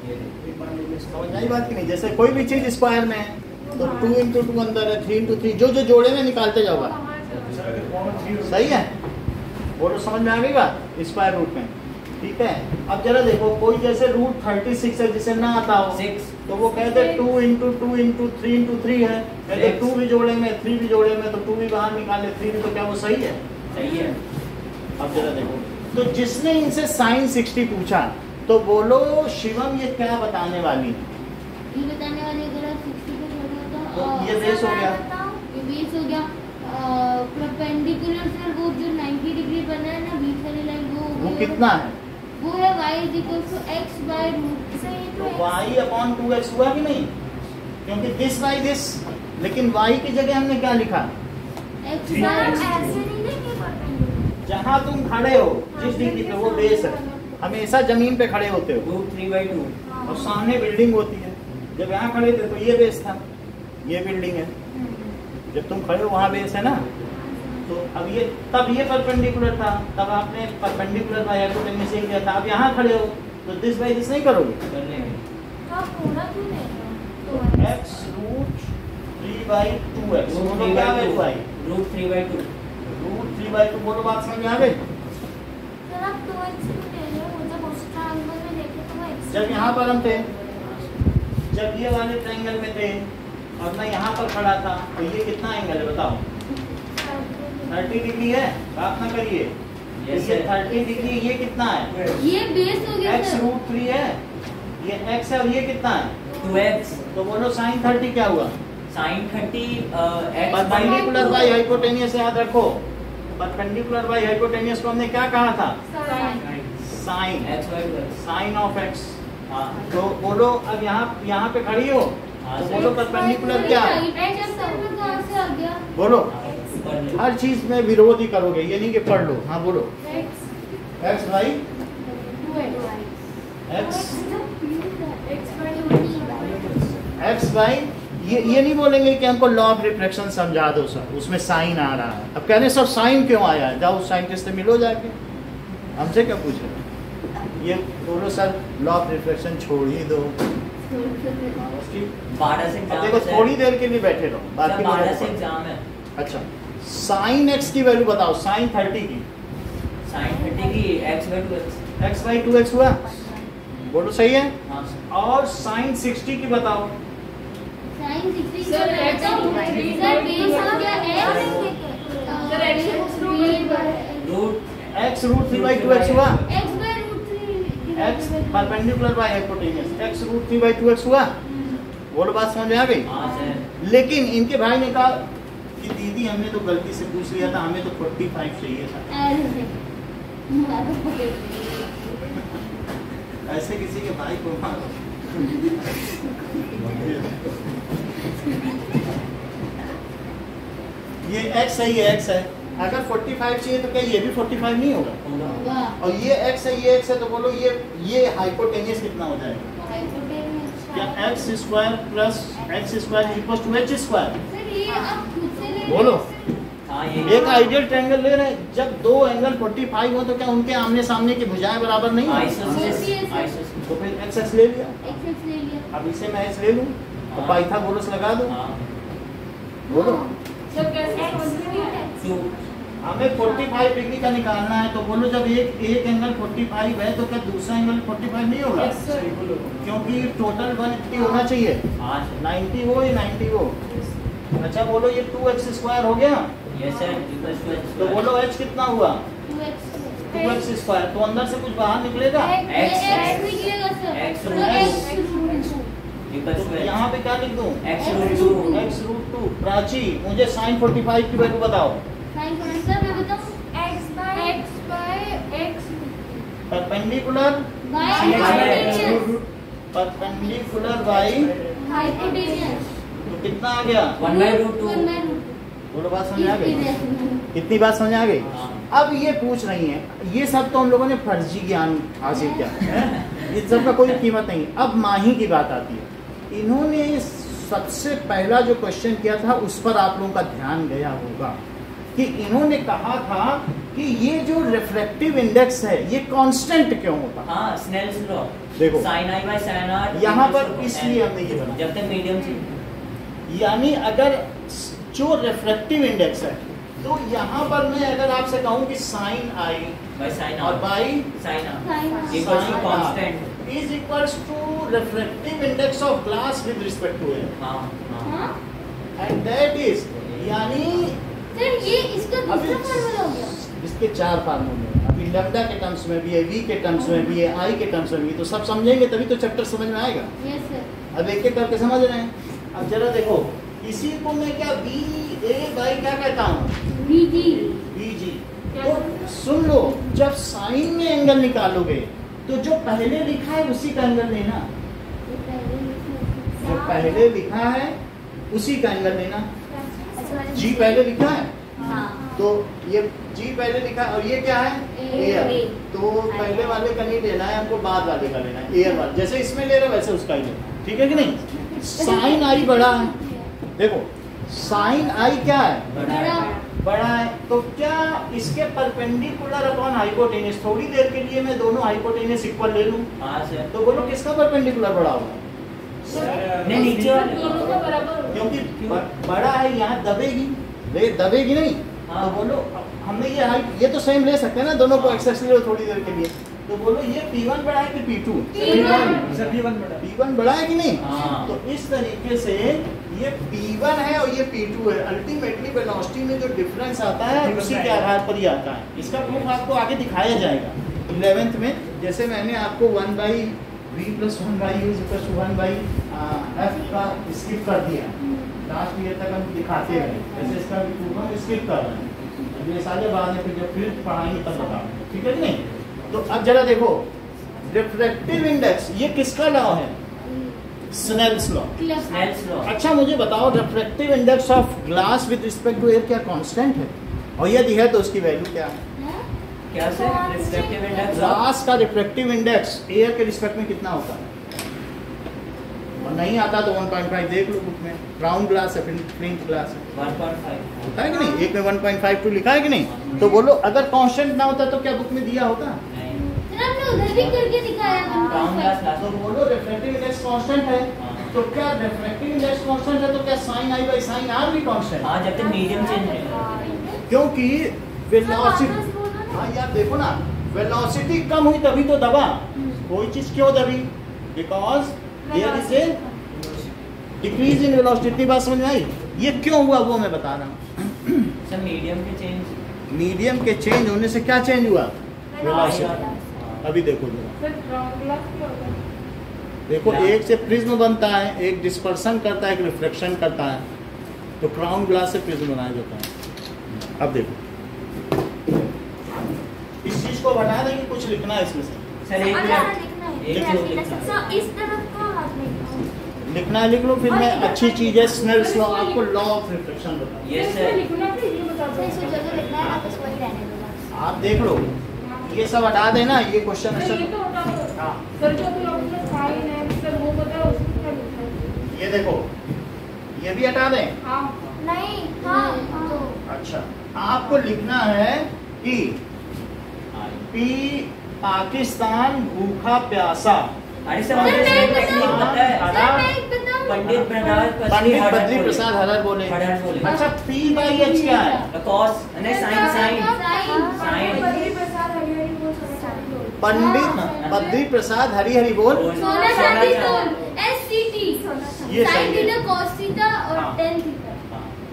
ये देखो। समझ आई बात की नहीं? जैसे कोई भी चीज स्क्वायर में है तो 2 into 2 अंदर है, 3 into 3 जो जो जोड़े में निकालते जाओगा। सही है? बोलो समझ में आ गई बात? स्क्वायर रूट में ठीक है। अब जरा देखो कोई जैसे रूट 36 है जिसे ना आता हो 6 तो वो कहते 2 into 2 into 3 into 3 है, कहते 2 भी जोड़े में 3 भी जोड़े में, तो 2 भी बाहर निकाले 3 भी, तो क्या वो सही है? सही है। अब जरा देखो, तो जिसने इनसे साइन 60 पूछा तो बोलो शिवम ये क्या बताने वाली है? ये बताने वाले अगर आप 60 पे छोड़ो तो तो ये बेस हो गया। ये बेस हो गया। परपेंडिकुलर सर वो जो 90 डिग्री बना है ना बीच वाली लाइन वो कितना है? वो है y is equal to x by root। तो y अपॉन 2x हुआ कि नहीं? क्योंकि दिस बाई दिस, लेकिन y की जगह हमने क्या लिखा? x सर, by ऐसे जहाँ तुम खड़े हो जिस डिग्री पे वो बेस है, हमेशा जमीन पे खड़े होते हो रूट 3/2 और सामने बिल्डिंग होती है। जब यहाँ खड़े थे तो ये बेस था, ये बिल्डिंग है। जब तुम खड़े हो वहाँ बेस है ना, तो अब ये तब ये परपेंडिकुलर था, तब आपने परपेंडिकुलर बाय हाइपोटेन्यूज से किया था। अब यहाँ खड़े हो तो दिस बाय दिस नहीं करोगे? कर लेंगे। x रूट 3/2x रूट बोलो क्या वैल्यू आई? 3/2 रूट 3/2 रूट 3/2 बोलो बात समझ में आ गई? सर आप 2x को ले लो, जब उस ट्रायंगल में देखे तो वो x जब यहाँ पर हम थे, जब ये वाले ट्रायंगल में थे और मैं यहाँ पर खड़ा था तो ये कितना एंगल है बताओ? 30 डिग्री है। बात ना करिए, ये 30 डिग्री, ये कितना है? ये बेस हो गया x सर। रूट 3 है, ये x है और ये कितना है? 2x तो बोलो साइन 30 क्या हुआ? sin 30 x perpendicular by hypotenuse याद रखो। परपेंडिकुलर बाय हाइपोटेन्यूज को हमने क्या कहा था? Sine x/2x। Sine of x। हाँ तो बोलो अब यहाँ पे खड़ी हो तो बोलो परपेंडिकुलर क्या है? x सर में कहाँ से आ गया? बोलो कर ले। हर चीज में विरोध ही करोगे, ये नहीं कि पढ़ लो। हाँ बोलो x by x by ये नहीं बोलेंगे कि हमको लॉ ऑफ रिफ्लेक्शन समझा दो सर, उसमें साइन आ रहा है। अब कह रहे सर साइन क्यों आया है? जाओ साइंटिस्ट से मिलो जाके, हमसे क्या पूछ रहे? ये बोलो सर लॉ ऑफ रिफ्लेक्शन छोड़ ही दो। 12 से अब एग्जाम देखो है। थोड़ी देर के लिए बैठे रहो, बाकी 12 से लोग एग्जाम है। अच्छा साइन x की वैल्यू बताओ, साइन 30 की। sin 30 की x/2x x बाई 2x हुआ, बोलो सही है। हाँ और साइन 60 की बताओ। sin 60 Sir, sir x root three sir by base हो गया Sir, x x root 3 by 2x हुआ, x by root 3 x perpendicular by hypotenuse, x root 3 by 2x हुआ, बोलो बात समझ में आ गई। हाँ सर। लेकिन इनके भाई ने कहा कि दीदी हमने तो गलती से पूछ लिया था, हमें तो 45 चाहिए था। ऐसे किसी के भाई को मारो। ये x है, ये x है, अगर 45 चाहिए तो क्या ये भी 45 नहीं होगा? होगा। और ये x है, ये x है, तो बोलो ये हाइपोटेनियस कितना हो जाएगा? क्या x square plus x square equal to h square? Sir ये आप खुद से ले बोलो। हाँ ये एक आइडियल ट्रायंगल ले रहे हैं, जब दो एंगल 45 हो तो क्या उनके आमने सामने की भुजाएं बराबर नहीं है? Isosceles isosceles. तो फिर x ले लिया, एक्सेस ले लिया अब इसे मैं h ले लूं तो पाइथागोरस लगा दो, हाँ बोलो। सर कैसे समझ में नहीं आया? टू हमें 45 डिग्री का निकालना है, तो बोलो जब एक एंगल 45 है तो क्या दूसरा एंगल 45 नहीं होगा? Yes, sir. क्योंकि टोटल 180 होना चाहिए, हाँ सर। 90 हो या 90 हो। अच्छा बोलो ये 2x स्क्वायर हो गया, yes sir equals to h तो बोलो h कितना हुआ? 2x 2x स्क्वायर, तो अंदर से कुछ बाहर निकलेगा? x निकलेगा सर X तो root x root 2 equals to यहाँ पे क्या लिख दूं? x root two. x root 2। Prachi मुझे साइन 45 की वैल्यू बताओ। साइन सर मैं बताऊं x by x perpendicular by hypotenuse perpendicular by, hypotenuse तो कितना आ गया? 1 by root two. 1 by root बोलो बात समझ आ गई? 2 कितनी बात समझ आ गई? हाँ। अब ये पूछ रही हैं, ये सब तो हम लोगों ने फर्जी ज्ञान हासिल किया है, इस सब का कोई कीमत नहीं। अब माही की बात आती है, इन्होंने सबसे पहला जो क्वेश्चन किया था उस पर आप लोगों का ध्यान गया होगा कि इन्होंने कहा था कि ये जो रिफ्रैक्टिव इंडेक्स है ये कांस्टेंट क्यों होता है? हाँ स्नेल्स लॉ। देखो। sin i by sin r यहाँ पर इसलिए हमने ये बनाया, जब तक मीडियम से यानी अगर जो रिफ्रैक्टिव इंडेक्स है तो यहाँ पर मैं अगर आपसे कहूँ कि साइन आई by sin और r by sin r Sin r. equals to constant। is equals to refractive index of glass with respect to air, हाँ हाँ हां and that is यानी सर ये इसका अभी दूसरा फार्मूला हो गया इसके 4 फार्मूले हैं, अभी लैम्डा के टर्म्स में भी है, v के टर्म्स में भी है, i के टर्म्स में भी, तो सब समझेंगे तभी तो चैप्टर समझ में आएगा। यस सर अब एक एक करके समझ रहे हैं। अब जरा देखो, इसी को मैं क्या b a बाई क्या कहता हूँ? vg bg। तो सुन लो, जब साइन में एंगल निकालोगे तो जो पहले लिखा है उसी का एंगल लेना, जो पहले लिखा है उसी का एंगल लेना। जी पहले लिखा है हां तो ये जी पहले लिखा है और ये क्या है? एयर। तो पहले वाले का नहीं लेना है हमको, बाद वाले का लेना है, एयर वाला। जैसे इसमें ले रहे हो वैसे उसका ही लेना, ठीक है कि नहीं? साइन आई बड़ा है, देखो साइन आई क्या है? बड़ा बड़ा है, तो क्या इसके परपेंडिकुलर अपॉन हाइपोटेनस, थोड़ी देर के लिए मैं दोनों हाइपोटेनस इक्वल ले लूं, हाँ सर। तो बोलो किसका परपेंडिकुलर बड़ा होगा? नहीं नीचे वाले दोनों का बराबर हो। क्योंकि बड़ा है यहाँ दबेगी, वे दबेगी नहीं। हाँ। तो बोलो हमने ये हाइट, ये तो सेम ले सकते हैं ना, दोनों को एक्सेस ले लो थोड़ी देर के लिए, तो बोलो ये P1 बड़ा है कि P2? P1 बड़ा है कि नहीं? हाँ। तो इस तरीके से ये P1 है और ये P2 है, अल्टीमेटली वेलोसिटी में जो डिफरेंस आता है उसी के आधार पर ही आता है। इसका प्रूफ आपको आगे दिखाया जाएगा 11th में, जैसे मैंने आपको 1/v + 1/u = 1/f का स्किप कर दिया, लास्ट ईयर तक हम दिखाते रहे, जैसे इसका भी प्रूफ हम स्किप कर रहे हैं, अब ये सारे बाद में फिर पढ़ाएंगे तब बताओ, ठीक है कि नहीं? तो अब जरा देखो, रिफ्रैक्टिव इंडेक्स ये किसका लॉ है? Snell's law. Snell's law. अच्छा मुझे बताओ, refractive index of glass with respect to air क्या कांस्टेंट है? और यदि है तो उसकी वैल्यू क्या है? क्या सर? रिफ्रैक्टिव इंडेक्स ग्लास का रिफ्रैक्टिव इंडेक्स एयर के रिस्पेक्ट में कितना होता है? और नहीं आता तो 1.5 देख लो बुक में, राउंड ग्लास है, फ्लिंट ग्लास है, 1.5 होता है कि नहीं? एक में 1.52 लिखा है कि नहीं? तो बोलो अगर कांस्टेंट ना होता तो क्या बुक में दिया होता? नहीं। सर हमने उधर भी करके दिखाया राउंड ग्लास तो बोलो रिफ्रैक्टिव इंडेक्स कांस्टेंट है, तो क्या रिफ्रैक्टिव इंडेक्स कांस्टेंट है तो क्या sine I by sine R भी कांस्टेंट? हाँ जब तक मीडियम चेंज नहीं होगा। क्योंकि वेलोसिटी, हाँ यार देखो ना, वेलोसिटी कम हुई तभी तो दबा। कोई चीज क्यों दबी? Because there is a decrease in velocity. बात समझ में आई? ये क्यों हुआ वो मैं बता रहा हूँ। सर मीडियम के चेंज, मीडियम के चेंज होने से क्या चेंज हुआ? वेलोसिटी। अभी देखो जरा, सर ग्राउंड ग्लास क्या होता है? देखो एक से प्रिज्म बनता है, एक डिस्पर्सन करता है, एक रिफ्लेक्शन करता है। तो क्राउन ग्लास से प्रिज्म बनाया जाता है। अब देखो इस चीज को बता दें कि कुछ लिखना है इसमें से। सर एक इस तरफ का हाथ में लिखना है लिख लो, फिर मैं अच्छी चीज है स्नेल्स लॉ, आपको लॉ ऑफ रिफ्लेक्शन बताऊं। यस सर सर, लिखना फिर ये बता दो। इसको जगह लिखना है, आप इसको ही रहने दो बस। आप देख लो, ये सब हटा देना, ये क्वेश्चन सर ये है। तो होता है। हाँ सर जो तो आपने साइन है सर वो बताओ उसको क्या लिखना है? ये देखो, ये भी हटा दें। हाँ नहीं, हाँ तो अच्छा, आपको लिखना है कि पी पाकिस्तान भूखा प्यासा। अरे सर सर, मुझे मैं सर टेक्निक बताऊं? पता है। सर मैं एक बताऊं? पंडित पंडित बद्री प्रसाद हरर बोले। हरर बोले। अच्छा पी बाई एच क्या है? कॉस नहीं, sign sign sign. Badri Prasad Haryani वो सब पंडित बद्री प्रसाद हरी हरी बोल। सोना चांदी तोल, SCT, ये sin सही है। थीटा cos थीटा और हाँ। tan थीटा,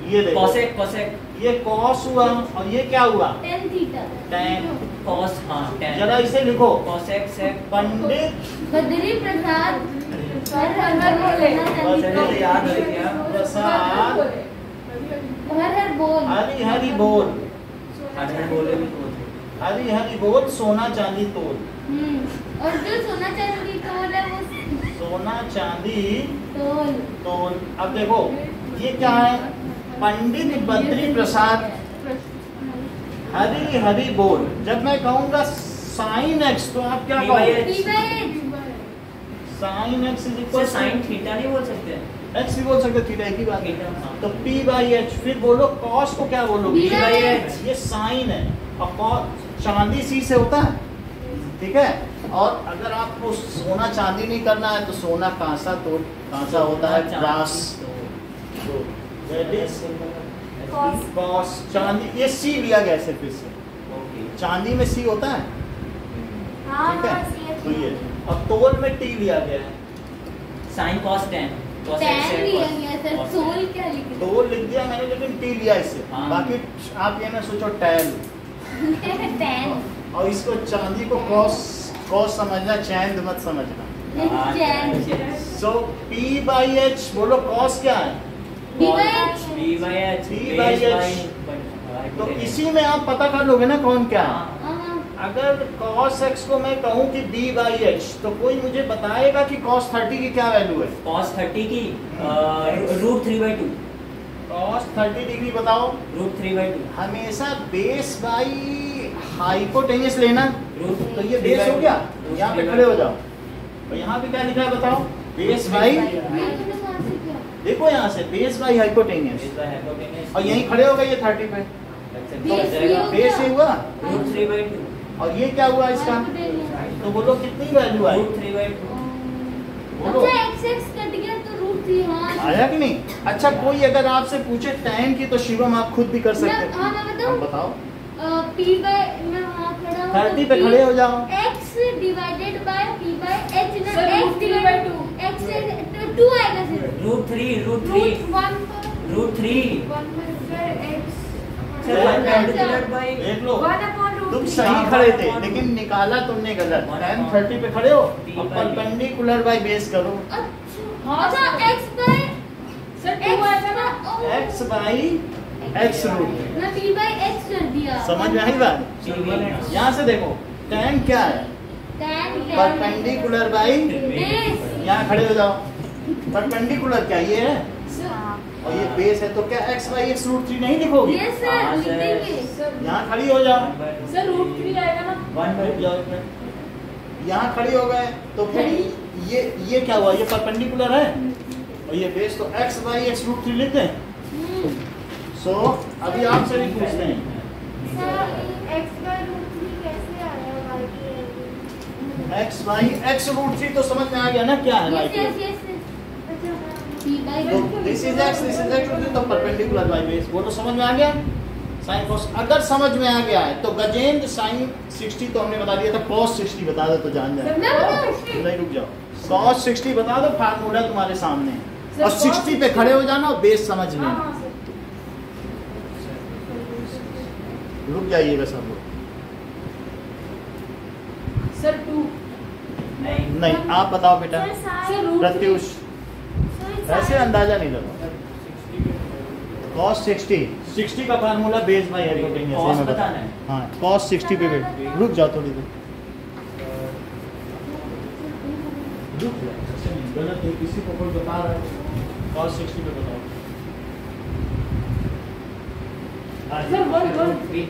ये देखो, कॉसेक कॉसेक ये कॉस हुआ और ये क्या हुआ? tan theta. टैन। कॉस, हाँ टेन। जरा इसे लिखो, कॉसेक सेक पंडित बद्री प्रसाद हर बोले बहुत सारे याद है क्या? प्रसाद हर बोल। हरी हरी बोल। हरर बोले भी तो हरी हरी बोल, सोना चांदी तोल। और जो सोना चांदी तोल है वो सोना चांदी तोल। तोल। अब देखो ये क्या है? पंडित बद्री प्रसाद हरी हरी बोल। जब मैं कहूंगा साइन एक्स तो आप क्या P by कहोगे? H। P by H। Sine x is sir equal sine theta नहीं बोल सकते? एक्स भी बोल सकते, थीटा एक ही बात है। थीटा, हाँ। तो P बाई एच। फिर बोलो कॉस को क्या बोलोगे? P by H। ये साइन है और cos चांदी सी से होता है, ठीक है। और अगर आपको सोना चांदी नहीं करना है तो सोना कांसा तो कांसा होता है, ब्रास। तो दैट इज कॉस चांदी। ये सी लिया गया ऐसे फिर से, चांदी में सी होता है, हाँ ठीक हाँ, है। तो ये और तोल में टी लिया गया है। साइन कॉस टेन, tan लिया गया सर, सोल क्या लिख तोल लिख दिया मैंने, लेकिन टी लिया इससे। हाँ। बाकी आप ये ना सोचो टैन, tan। और इसको चांदी को कॉस कॉस समझना, चैन मत समझना। tan। So P by H बोलो, कॉस क्या है? B by H। B by H, B base by H। by- तो इसी में आप पता कर लोगे ना कौन क्या है। हाँ। हाँ, अगर cos x को मैं कहूँ कि b by h, तो कोई मुझे बताएगा कि cos 30 की क्या वैल्यू है? cos 30 की रूट 3/2, cos 30 डिग्री बताओ। रूट 3/2, हमेशा बेस बाई हाइपोटेन्यूस लेना। रूट तो ये बेस हो गया, यहाँ पे खड़े हो जाओ। तो यहाँ पे क्या लिखा है बताओ? बेस बाई, ये तुमने कहाँ से किया? देखो यहाँ से बेस बाई हाइपोटेन्यूस, और यहीं खड़े हो गए ये 30 पे। बेस भी हो बेस गया। ही हुआ, रूट 3/2, और ये क्या हुआ इसका? Hypotenuse। तो बोलो कितनी वैल्यू आई? रूट 3/2। बोलो। अच्छा x कट गया तो रूट 3। हाँ आया कि नहीं? अच्छा कोई अगर आपसे पूछे tan की, तो शिवम आप खुद भी कर सकते मैं बताऊं? अब बताओ। P by मैं वहाँ खड़ा हूँ 30 पे खड़े हो जाओ। x divided by P by H ना, Sir, x root 3 by divide 2। x से 2 आएगा सिर्फ। Root 3, root 1 root 3। Sir, sir 1 अच्छा। divided by देख लो, 1/√3। तुम सही खड़े थे लेकिन निकाला तुमने गलत। tan 30 पे खड़े हो और परपेंडिकुलर बाय बेस करो। अच्छा x by सर x 2 आएगा ना? x by x root. मैं P by H कर दिया। समझ में आई बात? यहाँ से देखो tan क्या है? tan perpendicular by, base. यहाँ खड़े हो जाओ। परपेंडिकुलर क्या ये है, और ये बेस है, तो क्या x बाई x रूट 3 नहीं लिखोगे? यस सर, लिख देंगे। सर यहाँ खड़ी हो जाओ। सर रूट 3 आएगा ना? 1/2। यहाँ खड़ी हो गए तो फिर ये क्या हुआ? ये परपेंडिकुलर है और ये बेस, तो x बाई x रूट 3 लिखते हैं। सो अभी आपसे भी पूछते हैं, सर x by √3 कैसे आया y की? x बाई x रूट 3 तो समझ में आ गया ना क्या है? Yes right? Yes yes. अच्छा P by तो दिस इज x रूट 3, तो परपेंडिकुलर बाय बेस। वो तो समझ में आ गया। साइन कॉस अगर समझ में आ गया है तो गजेंद्र साइन 60 तो हमने बता दिया था, कॉस 60 बता दो तो जान जाए। नहीं रुक जाओ, कॉस 60 बता दो, फार्मूला तुम्हारे सामने है और 60 पे खड़े हो जाना और बेस समझ लेना। रुक जाइएगा सब लोग। सर 2 नहीं आप बताओ बेटा प्रत्युष, ऐसे अंदाजा नहीं लगा। cos 60 का formula base by hypotenuse cos बताना है। हाँ cos 60 पे रुक जाओ थोड़ी देर, रुक जाओ गलत है, किसी को कोई बता रहा है cos 60 पे बताओ। सर 1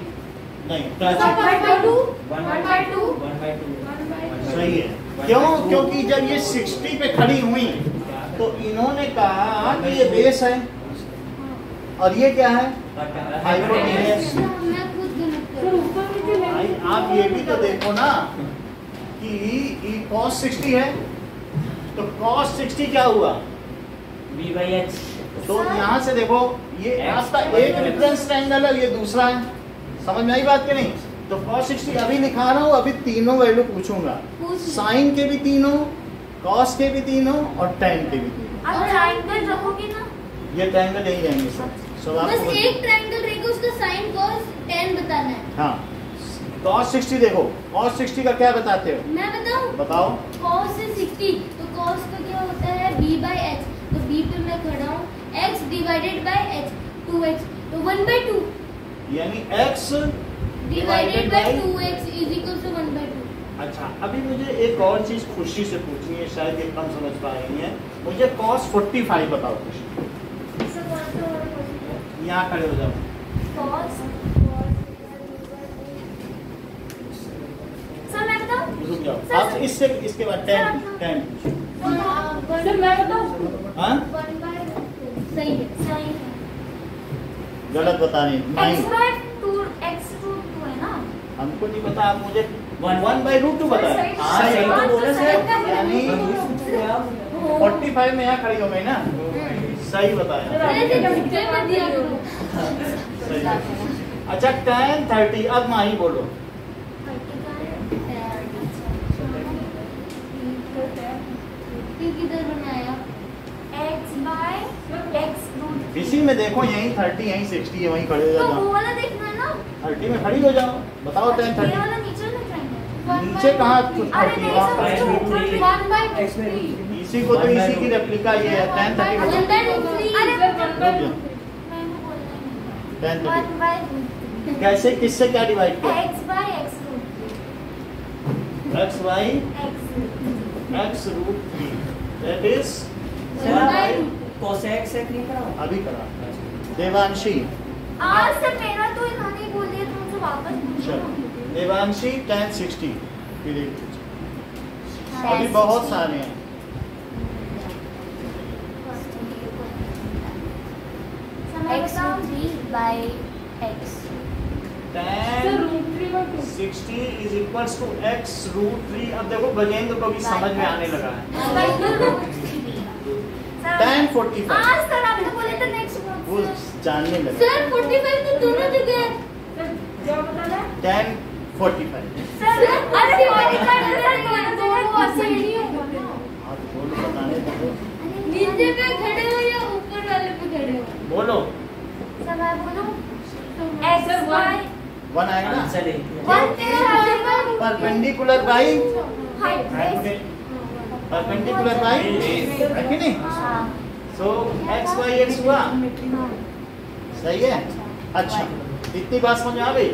नहीं 1/2 सही है। क्यों? क्योंकि जब ये 60 पे खड़ी हुई तो इन्होंने कहा कि ये बेस है और ये क्या है हाइपोटेन्यूज। मैं खुद गलत कर सर ऊपर नीचे भाई नहीं। आप ये भी तो देखो ना कि cos 60 है तो cos 60 क्या हुआ, b/h। तो यहाँ से देखो ये आपका एक रेफरेंस ट्रायंगल है, ये दूसरा है, समझ में आई बात कि नहीं? तो cos 60 अभी लिखा रहा हूँ, अभी तीनों वैल्यू पूछूंगा, साइन के भी तीनों, cos के भी तीनों और tan के भी तीनों। आप ट्रायंगल रखोगे ना, ये ट्रायंगल यही रहेंगे सब बस आपको एक ट्रायंगल रहेगा, उसका साइन cos tan बताना है। हाँ cos 60 देखो, cos 60 का क्या बताते हो, मैं बताऊं? बताओ। cos से 60 तो cos का क्या होता है b/h, तो b पे मैं खड़ा हूँ, x divided bye h 2x, तो 1/2 यानी x divided by 2x is equal to 1/2। अच्छा अभी मुझे एक और चीज खुशी से पूछनी है, शायद ये कम समझ पा रही हैं, मुझे cos 45 बताओ खुशी। यहाँ खड़े हो जाओ। सर मैं बताऊं? रुक जाओ आप इससे इसके बाद 10 सर मैं बताऊं? हाँ 1/2 सही है, सही है। गलत बता रही हैं। x रूट 2 है ना? हमको नहीं पता, आप मुझे 1/√2 बताया। हाँ सही तो बोला सर। यानी 45 में यहाँ खड़ी हो गई ना, सही बताया। ये मत दिया करो। सही। अच्छा tan 30 अब माही बोलो। किधर बनाया? x रूट, इसी में देखो यहीं 30 यहीं 60 है, वहीं खड़े हो तो वो जाओ। वाला देखना है ना? 30 में खड़ी हो जाओ, बताओ tan ये 30 वाला नीचे ना ट्रायंगल, नीचे कहाँ? अरे नहीं समझो, 1/3 इसी को तो इसी की रेप्लिका ये है tan 30 1/3 अरे मैंने बोलना है tan 30 1/3 कैसे किससे क्या डिवाइड किया? x root x by x x root 3 that is cosec sec नहीं करा। अभी करा। देवांशी आज से मेरा तो इन्होंने ही बोल दिया, तुमसे वापस पूछो। चलो देवांशी tan 60 फिर एक अभी बहुत सारे हैं। x by x tan root 3/2 60 is equals to x root 3। अब देखो गजेंद्र को भी समझ में आने लगा है। tan 45 आज सर आपने बोले थे नेक्स्ट वो जानने लगा। सर 45 तो दोनों जगह है। सर क्या बताना है? tan 45 सर अरे 45 सर दोनों ऐसे नहीं होगा। आप बोलो, बताने दो। नीचे पे खड़े हो या ऊपर वाले पे खड़े हो? बोलो सर मैं बोलूं X x by 1 आएगा ना, आंसर है। 1 तेरा perpendicular by height perpendicular by है कि नहीं? हां सो x by x हुआ, सही है। अच्छा इतनी बात समझ में आ गई,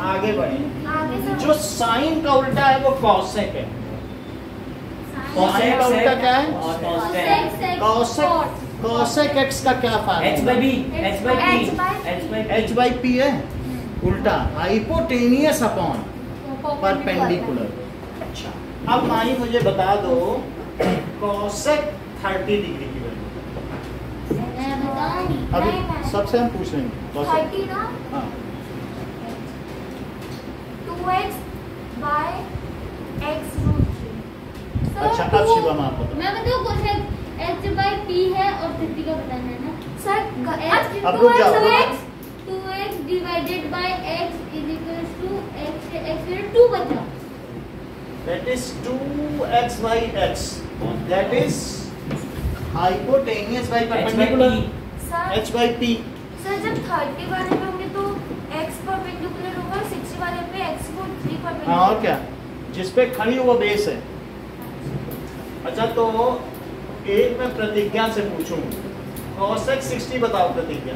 आगे बढ़े। आगे सर जो साइन का उल्टा है वो कॉसेक है। साइन का उल्टा क्या है? और cosec कॉसेक कॉसेक x का क्या h formula? by b h by p h by p है उल्टा, हाइपोटेनियस अपॉन परपेंडिकुलर। अच्छा अब माही मुझे बता दो कॉसेक 30 डिग्री की वैल्यू। मैं बताऊं अभी सबसे हम पूछ लेंगे कॉसेक। 30 ना हाँ 2x by x root 3। अच्छा अब शिवम आप बताओ। मैं बताऊं कोसेक h by p है और 30 का बताना है ना सर। अब रुक जाओ। 2x divided by by x is equals to x 2 बचा. That is 2x by x. That is hypotenuse by perpendicular. Sir h by p. Sir जब 30 वाले पे होंगे तो x परपेंडिकुलर होगा, 60 वाले पे x को 3 परपेंडिकुलर. हाँ और क्या, जिस पे खड़ी हो वो बेस है. अच्छा तो एक मैं प्रतिज्ञा से पूछूं, cosec 60 बताओ प्रतिज्ञा.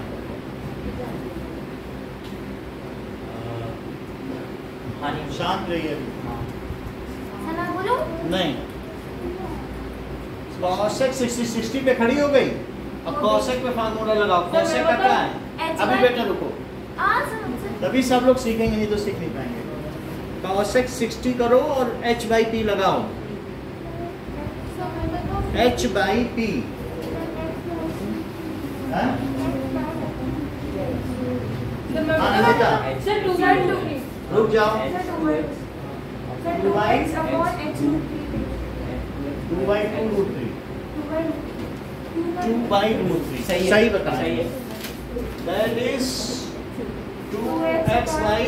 हाँ नहीं शांत रहिए. हाँ सर मैं बोलूं? नहीं, cosec 60 पे खड़ी हो गई. अब cosec पे फार्मूला लगाओ. cosec का क्या है? अभी बेटा रुको, तभी सब लोग सीखेंगे, नहीं तो सीख नहीं पाएंगे. cosec 60 करो और h by p लगाओ. h by p. हाँ? हाँ, बेटा. Sir 2 by 2. रुक जाओ. Sir 2 by 2 x upon x root 3. 2 by 2 root 3. 2 by root 3. सही है. सही बताया. सही है. That is 2x by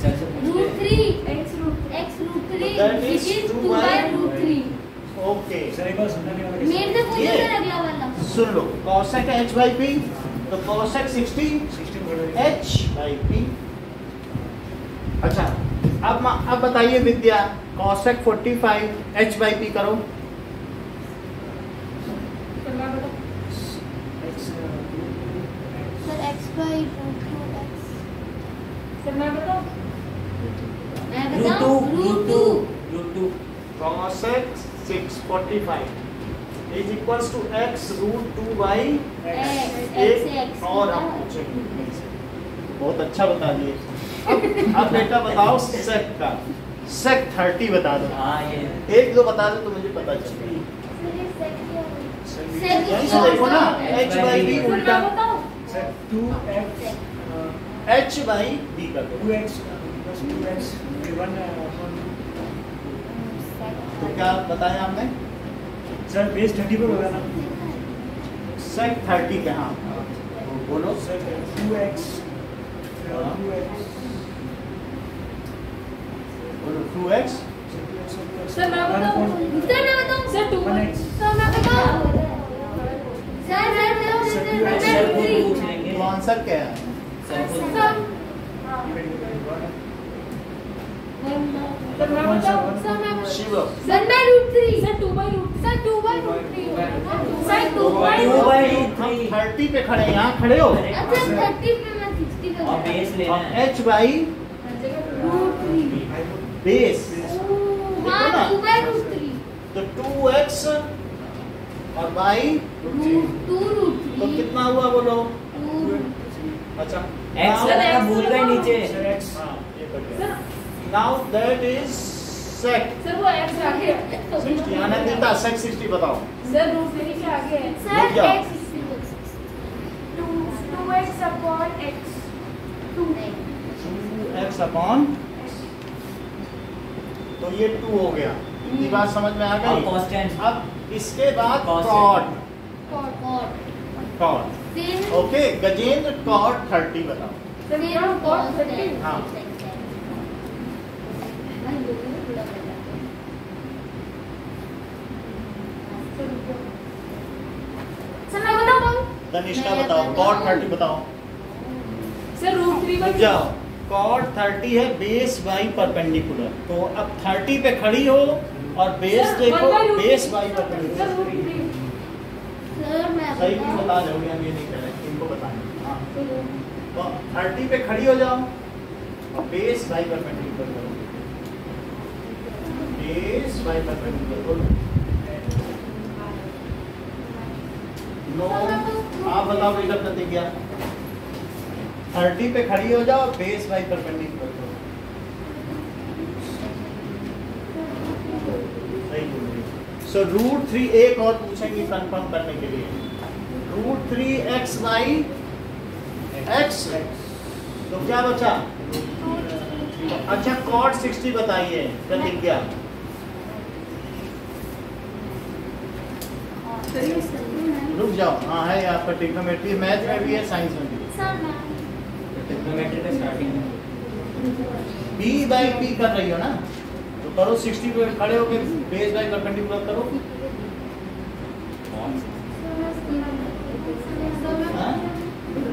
sir से पूछ रूट ले. 3 x root x root 3 That is which is 2 2 by by root 3. Okay. मेरे से पूछो ये. सर अगला वाला. सुन लो, cosec h by p, तो cosec 60 h by p. अच्छा, अब बताइए Vidya, cosec 45 h by p करो. Sir x by root 2x. Sir मैं बताऊं? मैं रूट बताऊं? Two root two cosec 645 is equals to x root 2 by x और हम पूछेंगे. बहुत अच्छा बता दिए. अब बेटा बताओ sec का. sec 30 बता दो. हाँ ये एक दो बता दो तो मुझे पता चले. यहीं से देखो ना, h by b सर उल्टा मैं बताऊं? h by b कर दो. तो क्या बताया हमने? सर बेस 30 पर होगा ना. sec 30 के. हाँ बोलो. 2x बोलो 2x. सर मैं बताऊं? Sir 2 1x. सर मैं बताऊं? सर को पूछ लेंगे. तो आंसर क्या है? सर को सर मैं बताऊं? सर मैं शिव. सर मैं root 3. Sir 2 by root 3. Sir 2 by root 3 sir 2 by 2 root by 3. root 3. 30 पे खड़े, यहाँ खड़े हो. अच्छा 30 पे मैं 60 पे और बेस लेना और है. h by root 3. बेस. हाँ 2 by रूट 3. तो 2x और by रूट 2 रूट 3. तो कितना हुआ बोलो. 2. अच्छा. एक्स लगाना भूल गए नीचे. Sir x. हाँ, ये कर दिया. Sir Now that is sec. Sir वो x आगे है. 60. यहाँ नहीं देता. sec 60 बताओ. सर रूट से नीचे आगे है. सर रुक जाओ. x 2x upon x. 2x upon. तो ये 2 हो गया. ये बात समझ में आ और गई. कांस्टेंट. अब इसके बाद Cos. cot. cot. cot. फिर ओके. गजेंद्र cot 30 बताओ. सर फिर यहाँ cot cos 30. हाँ. सर मैं बताऊं? तनिष्का बताओ. cot 30 बताओ. सर रूट 3 रुक जाओ. cot 30 है बेस बाई परपेंडिकुलर. तो अब 30 पे खड़ी हो और बेस सर, देखो. 1 by root base 3. By sir perpendicular. Root 3. Sir मैं सही भी बता बताऊं? दोगे. हम ये नहीं कर रहे, इनको बताएंगे. हाँ. तो 30 पे खड़ी हो जाओ और बेस बाई परपेंडिकुलर करो. बेस बाई परपेंडिकुलर करो. नो. आप बताओ बेटा प्रतिज्ञा. 30 पे खड़ी हो जाओ, बेस बाई परपेंडिकुलर करो. सही बोल रही. सो रूट 3 एक और पूछेंगे कंफर्म करने के लिए. Root 3 x by x. तो क्या बचा? अच्छा cot 60 बताइए प्रतिज्ञा. रुक जाओ. हाँ है यहाँ पर ट्रिग्नोमेट्री. मैथ में भी है, साइंस में भी है. सर मैं ट्रिग्नोमेट्री का स्टार्टिंग में बी बाई पी कर रही हो ना, तो करो 60 पे खड़े होके बेस बाई परपेंडिकुलर करो।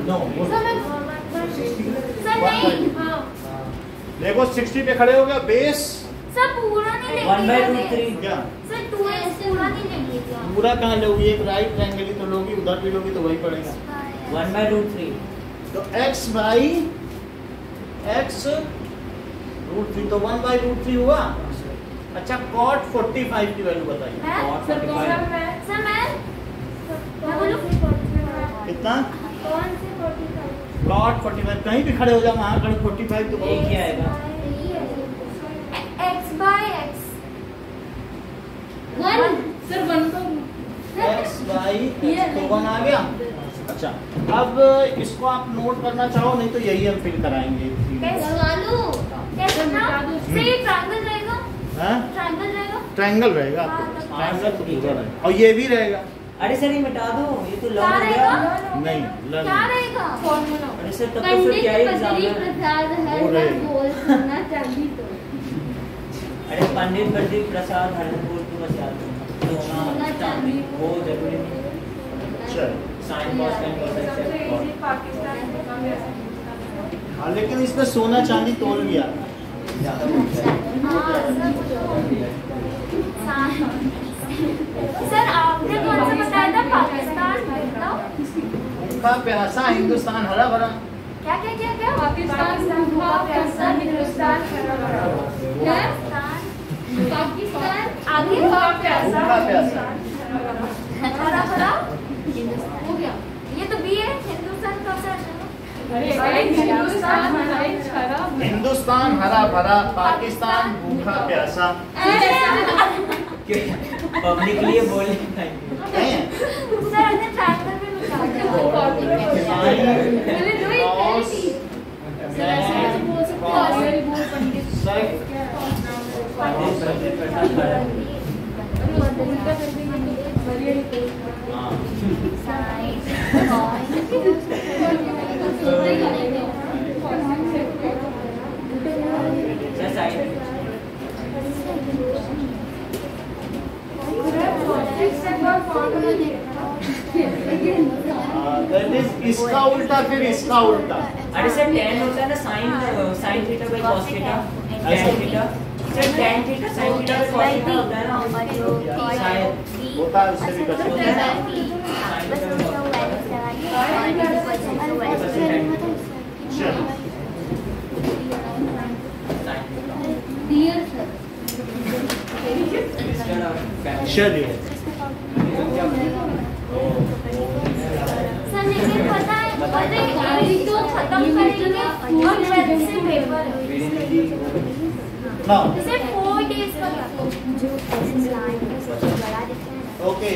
नो देखो 60 पे खड़े हो गया बेस सर पूरा नहीं लेंगे 1/√3 क्या सर 2x पूरा नहीं लेंगे क्या? पूरा कहाँ लोगी, एक राइट ट्रायंगल ही तो लोगी, उधर भी लोगी तो वही पड़ेगा। 1/√3 तो x बाई x√3 तो 1/√3 हुआ। अच्छा cot 45 की वैल्यू बताइए। सर कौन सा मैं सर मैं बोलूं कितना कौन से 45 cot 45 कहीं भी खड़े हो जाओ, वहाँ खड़े 45 तो एक ही आएगा। x by x 1 सर 1 का x बाई तो 1 आ गया। अच्छा अब इसको आप नोट करना चाहो, नहीं तो यही हम फिल कराएंगे। लगा लो कैसे ना से ट्रायंगल रहेगा, हाँ ट्रायंगल रहेगा। ट्रायंगल रहेगा आपको, ट्रायंगल तो पूरा रहेगा और ये भी रहेगा। अरे सर ये मिटा दो, ये तो क्या लर्न हो रहेगा? गया। नहीं क्या रहेगा? फॉर्मूला अरे सर तब तो फिर क्या ही एग्जाम है। प्रसाद है वो सर रहेगा। बोल सुनना चाहिए तो अरे पंडित प्रदीप प्रसाद हरनपुर को बस याद रखना। सोना चांदी। वो जरूरी नहीं। चल साइन कॉस टेन सबसे कॉस इजी पाकिस्तान का भी ऐसा हाँ, लेकिन इसमें सोना चांदी तोल गया। सर आपने कौन सा बताया था? पाकिस्तान भूखा प्यासा हिंदुस्तान हरा भरा। क्या क्या क्या क्या? पाकिस्तान भूखा प्यासा हिंदुस्तान हरा भरा। पाकिस्तान आगे भूखा प्यासा भूखा प्यासा। हरा भरा हो गया। ये तो बी है। हिंदुस्तान कब से आता है? हिंदुस्तान हरा हिंदुस्तान हरा भरा, पाकिस्तान भूखा प्यासा। पब्लिकली बोले हैं? सर हमने ट्रायंगल में निकाला मैंने दो ही Cos, थी। sec, sec, पंडित प्रदीप प्रसाद हरनपुर। हाँ सर साइन that is इसका उल्टा फिर इसका उल्टा। अरे सर tan होता है ना sine theta by cos theta, tan theta sir tan theta sin theta by cos theta होता है ना शायद होता है, उससे भी कर सकते हैं। चल डियर सर चलिए सर लेकिन पता है अभी तो खत्म करेंगे और वैसे पेपर हाँ जैसे 4 days का ओके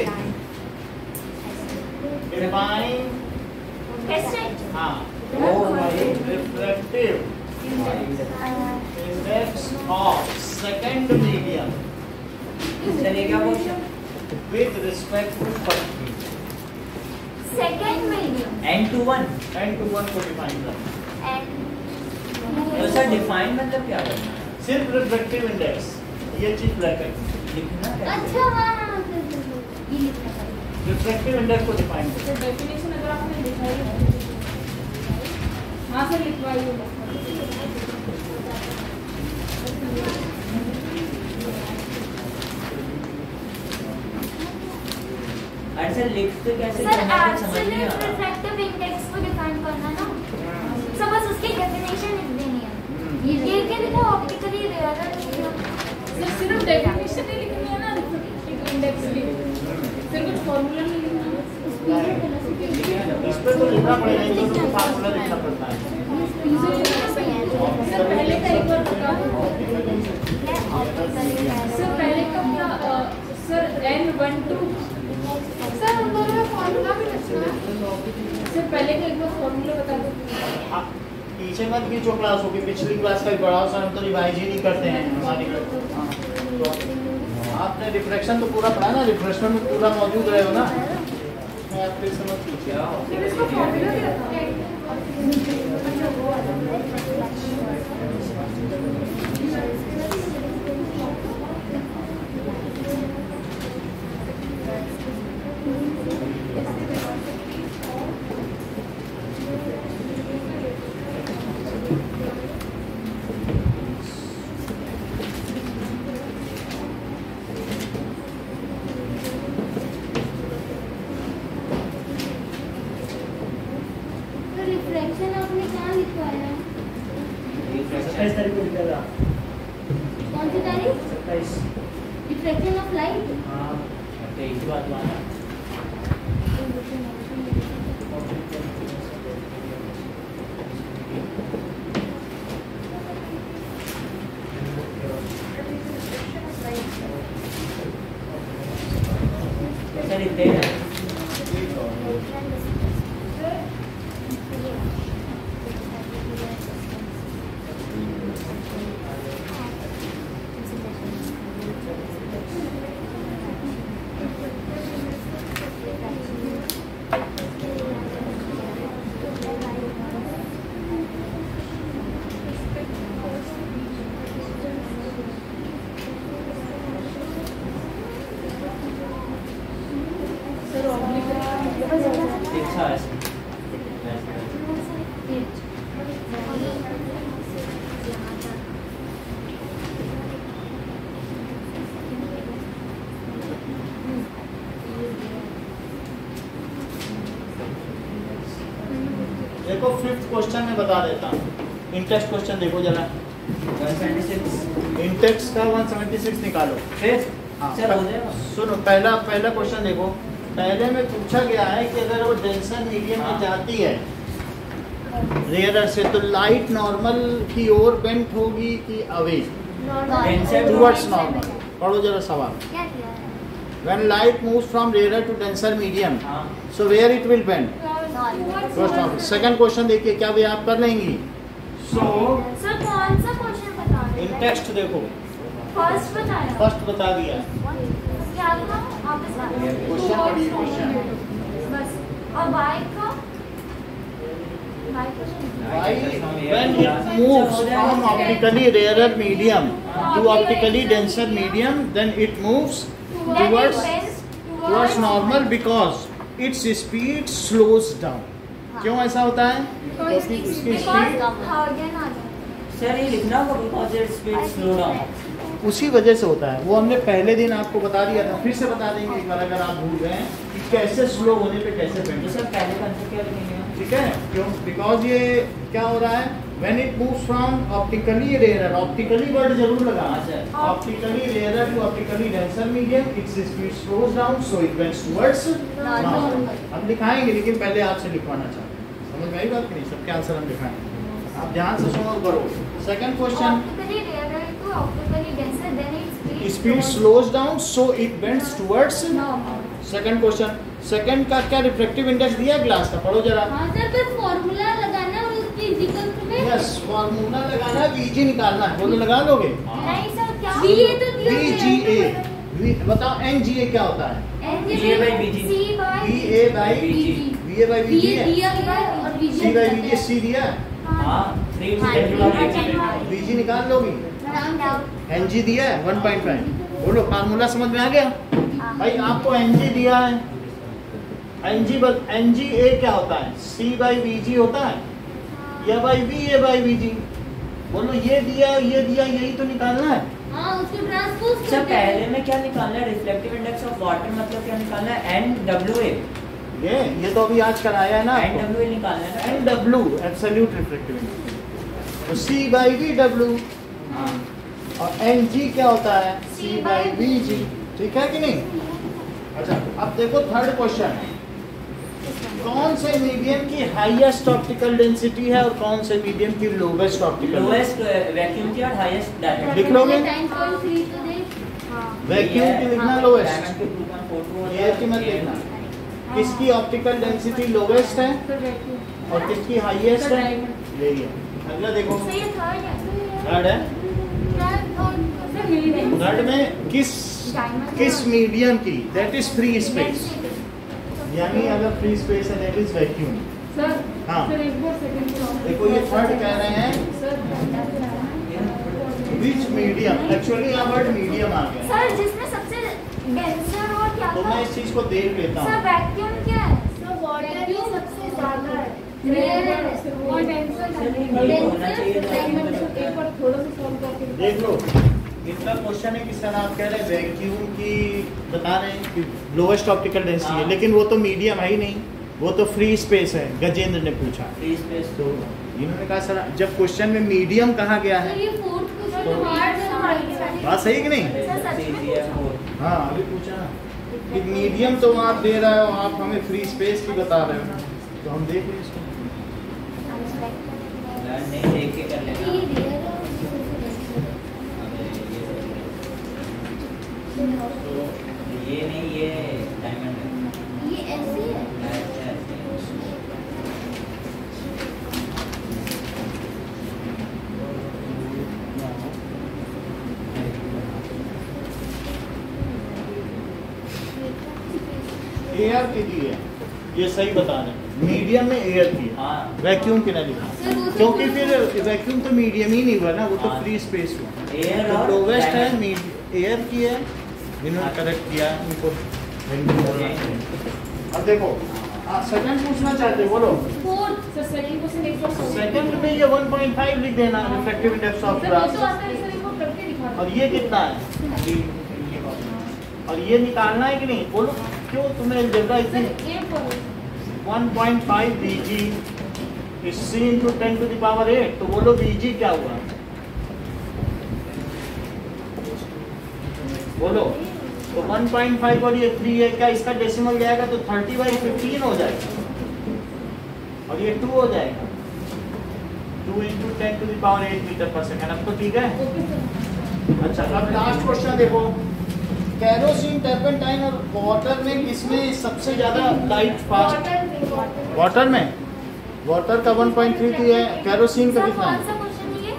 डिफाइन कैसे हाँ reflective index of second medium चलिए क्या question with respect to first medium second medium n to 1 and to one को डिफाइन करना। तो सर डिफाइन मतलब क्या करना है? सिर्फ रिफ्लेक्टिव इंडेक्स ये चीज ब्रैकेट लिखना है अच्छा हाँ ये लिखना है रिफ्लेक्टिव इंडेक्स को डिफाइन करना। तो डेफिनेशन अगर आपने लिखाई है हाँ सर लिखवाइए अरे सर लिखते कैसे सर करना है समझ नहीं आ एब्सोल्यूट रहा। रिफ्लेक्टिव इंडेक्स को डिफाइन करना ना सब बस उसकी डेफिनेशन लिख देनी है ये क्या लिखा ऑप्टिकली रेयर सर सिर्फ डेफिनेशन ही लिखनी है ना इंडेक्स की फिर कुछ फॉर्मूला नहीं लिखना इस पे तो लिखना पड़ेगा, इनको तो फार्मूला लिखना पड़ता है। सर पहले का एक बार बता सर पहले का क्या सर n12 सर हम दोनों में फॉर्मूला भी लिखना है सर पहले का एक बार फॉर्मूला बता दो पीछे मत की जो क्लास होगी, पिछली क्लास का भी पढ़ाओ सर, हम तो रिवाइज ही नहीं करते हैं हमारी तो आपने रिफ्रेक्शन तो पूरा पढ़ा ना, रिफ्रेशमेंट में पूरा मौजूद रहे हो ना। मैं आपके समझ लीजिए सर इसका फॉर्मूला भी रखा है रिफ्रैक्शन आपने कहाँ लिखवाया? 27 तारीख को निकला। कौन सी तारीख? 27। Refraction of light. हाँ। एक ही बात माना। सर इतने अच्छा है। देखो फिफ्थ क्वेश्चन में बता देता हूँ। इंटेक्स क्वेश्चन देखो जरा। 176 इंटेक्स का 176 निकालो। फिर हाँ, सर हो जाएगा। सुनो पहला क्वेश्चन देखो। पहले में पूछा गया है कि अगर वो डेंसर मीडियम में जाती है रेयर से तो लाइट नॉर्मल की ओर बेंट होगी कि अवे टुवर्ड्स नॉर्मल। पढ़ो जरा सवाल। क्या किया है? When light moves from rarer to denser medium, हाँ। so where it will bend? Towards First second question देखिए क्या भी आप कर लेंगी। So सर कौन सा क्वेश्चन बता रहे in हैं? text देखो फर्स्ट बताया। फर्स्ट बता दिया। क्या था? आप बता रहे हैं। क्वेश्चन पढ़िए क्वेश्चन। बस और बाइक का Why when it moves from optically rarer medium to optically denser medium, then it moves towards normal because its speed slows down. क्यों ऐसा होता है? क्योंकि उसकी स्पीड सर ये लिखना होगा because its speed slow down. उसी वजह से होता है। वो हमने पहले दिन आपको बता दिया था, फिर से बता देंगे एक बार अगर आप भूल गए कि कैसे स्लो होने पे कैसे तो बेंड। सर पहले कंसेप्ट क्या लिखेंगे? ठीक है क्यों? बिकॉज ये क्या हो रहा है when it moves from optically rarer, optically word जरूर लगा, अच्छा। optically rarer to optically denser medium, its speed slows down so it bends towards normal। हम दिखाएंगे लेकिन पहले आपसे लिखवाना चाहते हैं। समझ में आई बात कि नहीं? सबके आंसर हम दिखाएंगे, आप ध्यान से सुनो करो। Second question, speed slows down so it bends towards. Second question, second का क्या रिफ्रैक्टिव इंडेक्स दिया ग्लास का? पढ़ो जरा। हाँ सर बस फॉर्मूला लगाना और उसकी इक्वल में यस फॉर्मूला लगाना है, वीजी निकालना है। बोलो लगा लोगे? नहीं सर क्या VA तो दिया VGA बताओ NGA क्या होता है? VA by VG। VA by VA by VG है, दिया गया और C by VG C दिया, हाँ 3 VG निकाल लोगी। NG दिया है 1.5। बोलो फार्मूला समझ में आ गया? भाई आपको NG दिया है, NGA क्या होता है? C by VG होता है या by VA by VG? बोलो ये दिया यही तो निकालना है। हाँ उसके ट्रांसपोज सर पहले में क्या निकालना है? रिफ्लेक्टिव इंडेक्स ऑफ वाटर मतलब क्या निकालना है? NWA। ये तो अभी आज कराया है ना आपको। NWA निकालना है ना? NW एब्सोल्यूट रिफ्रैक्टिव इंडेक्स, तो C by VW हाँ। और NG क्या होता है? C by VG। ठीक है कि नहीं? अच्छा अब देखो थर्ड क्वेश्चन, कौन से मीडियम की हाईएस्ट ऑप्टिकल डेंसिटी है और कौन से मीडियम की लोवेस्ट ऑप्टिकल? लोएस्ट वैक्यूम की और हाईएस्ट डायरेक्ट। लिख लोगे? 9.3 तो दे। वैक्यूम की लिखना लोवेस्ट, डायमंड के 2.42 एयर की मत लिखना। किसकी ऑप्टिकल डेंसिटी लोवेस्ट है और किसकी हाईएस्ट है? यही है। अगला देखो सही है, थर्ड है। थर्ड है। थर्ड में किस मीडियम की, दैट इज फ्री स्पेस, यानी अगर फ्री स्पेस है दैट इज वैक्यूम। सर हाँ सर एक बार सेकंड देखो ये थर्ड कह रहे हैं सर विच मीडियम, एक्चुअली यहाँ वर्ड मीडियम आ गया सर जिसमें सबसे डेंसर और क्या तो था? मैं इस चीज को देख लेता सर हूँ। वैक्यूम क्या है? सर वाटर ही सबसे ज्यादा है और डेंसर एक बार थोड़ा सा सॉल्व करके देख लो इतना क्वेश्चन है कि सर आप कह रहे हैं वैक्यूम की बता रहे हैं कि लोएस्ट ऑप्टिकल डेंसिटी है, हाँ। लेकिन वो तो मीडियम है ही नहीं, वो तो फ्री स्पेस है। गजेंद्र ने पूछा फ्री स्पेस तो इन्होंने कहा सर जब क्वेश्चन में मीडियम कहा गया सर है, ये फोर्थ क्वेश्चन हार्ड है। बात सही कि नहीं? सर सच में हाँ अभी पूछा ना कि मीडियम तो आप दे रहे हो, आप हमें फ्री स्पेस की बता रहे हो, तो हम देख लें इसको। नहीं देख के कर लेना। तो ये नहीं, ये डायमंड है। ये ऐसे है। ऐसे ऐसे। एयर की दी है, ये सही बता रहे हैं, मीडियम में एयर की है, हाँ वैक्यूम की नहीं लिखा, सर दूसरा क्योंकि फिर वैक्यूम तो मीडियम ही नहीं हुआ ना, वो तो हाँ। फ्री स्पेस हुआ। एयर तो और लोवेस्ट है डायमंड। एयर की है, इन्होंने करेक्ट किया है, उनको thank you बोलना चाहिए। अब देखो सेकंड पूछना चाहते हो, बोलो। फोर्थ सर सेकंड क्वेश्चन एक बार सॉल्व सेकंड में ये 1.5 लिख देना, reflective index of sir glass. ये तो आता है सर एक बार करके दिखा और ये कितना है? और ये निकालना है कि नहीं? बोलो क्यों तुम्हें अलजेब्रा इतनी? सर एक बार 1.5 Vg is c into 10 to the power 8, तो बोलो Vg क्या हुआ? बोलो तो 1.5 और ये 3 है, क्या इसका डेसिमल जाएगा तो 30/15 हो जाएगा, और ये 2 हो जाएगा, 2 into 10 to the power 8 metre पर सेकंड। अब तो ठीक है। ओके सर अच्छा अब लास्ट क्वेश्चन देखो, कैरोसिन, टर्पेंटाइन और वाटर में किसमें सबसे ज्यादा लाइट फास्ट? वाटर में, वाटर का 1.33 है, कैरोसिन का सर कितना कौन है? सा क्वेश्चन है ये?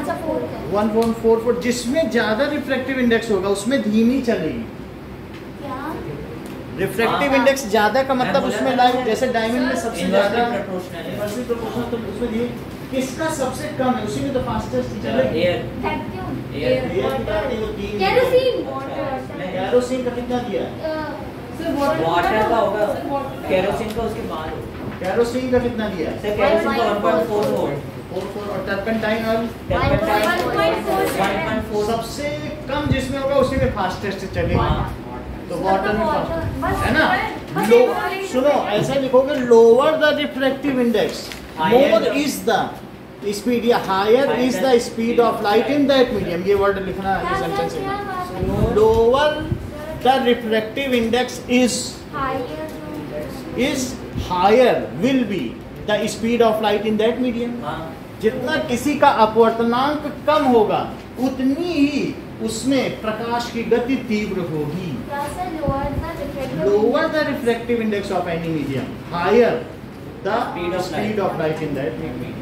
अच्छा फोर्थ है। 1.44। जिसमें ज्यादा रिफ्रैक्टिव इंडेक्स होगा उसमें धीमी चलेगी। क्या? रिफ्रैक्टिव हाँ। इंडेक्स ज्यादा का मतलब मैं उसमें बोला लाइट, था। जैसे डायमंड में सबसे ज्यादा प्रोपोर्शनल inversely proportional, तो उसमें धीमी, किसका सबसे कम है उसी में तो फास्टेस्ट चलेगी। Air vacuum. एयर ये बता रही हो, तीन। कैरोसिन। कैरोसिन का कितना दिया है? सर वाटर का होगा, सर वाटर केरोसिन का उसके बाद होगा। कैरोसिन का कितना दिया है? सर केरोसिन का 1.44 4 और टर्पेंटाइन और 1.4 सबसे कम जिसमें होगा उसी में फास्टेस्ट चलेगी। हाँ। तो वाटर में वाटर। fast- है ना? बस लो, एक बार सुनो ऐसे लिखोगे, lower the refractive index Higher more the- is the speed, या higher is the speed of light in that medium. ये वर्ड लिखना है क्या सेंटेंस क्या में। बात है? Lower the refractive index is higher will be the speed of light in that medium. हाँ जितना किसी का अपवर्तनांक कम होगा उतनी ही उसमें प्रकाश की गति तीव्र होगी। Lower the refractive index of any medium, higher the speed of light in that medium.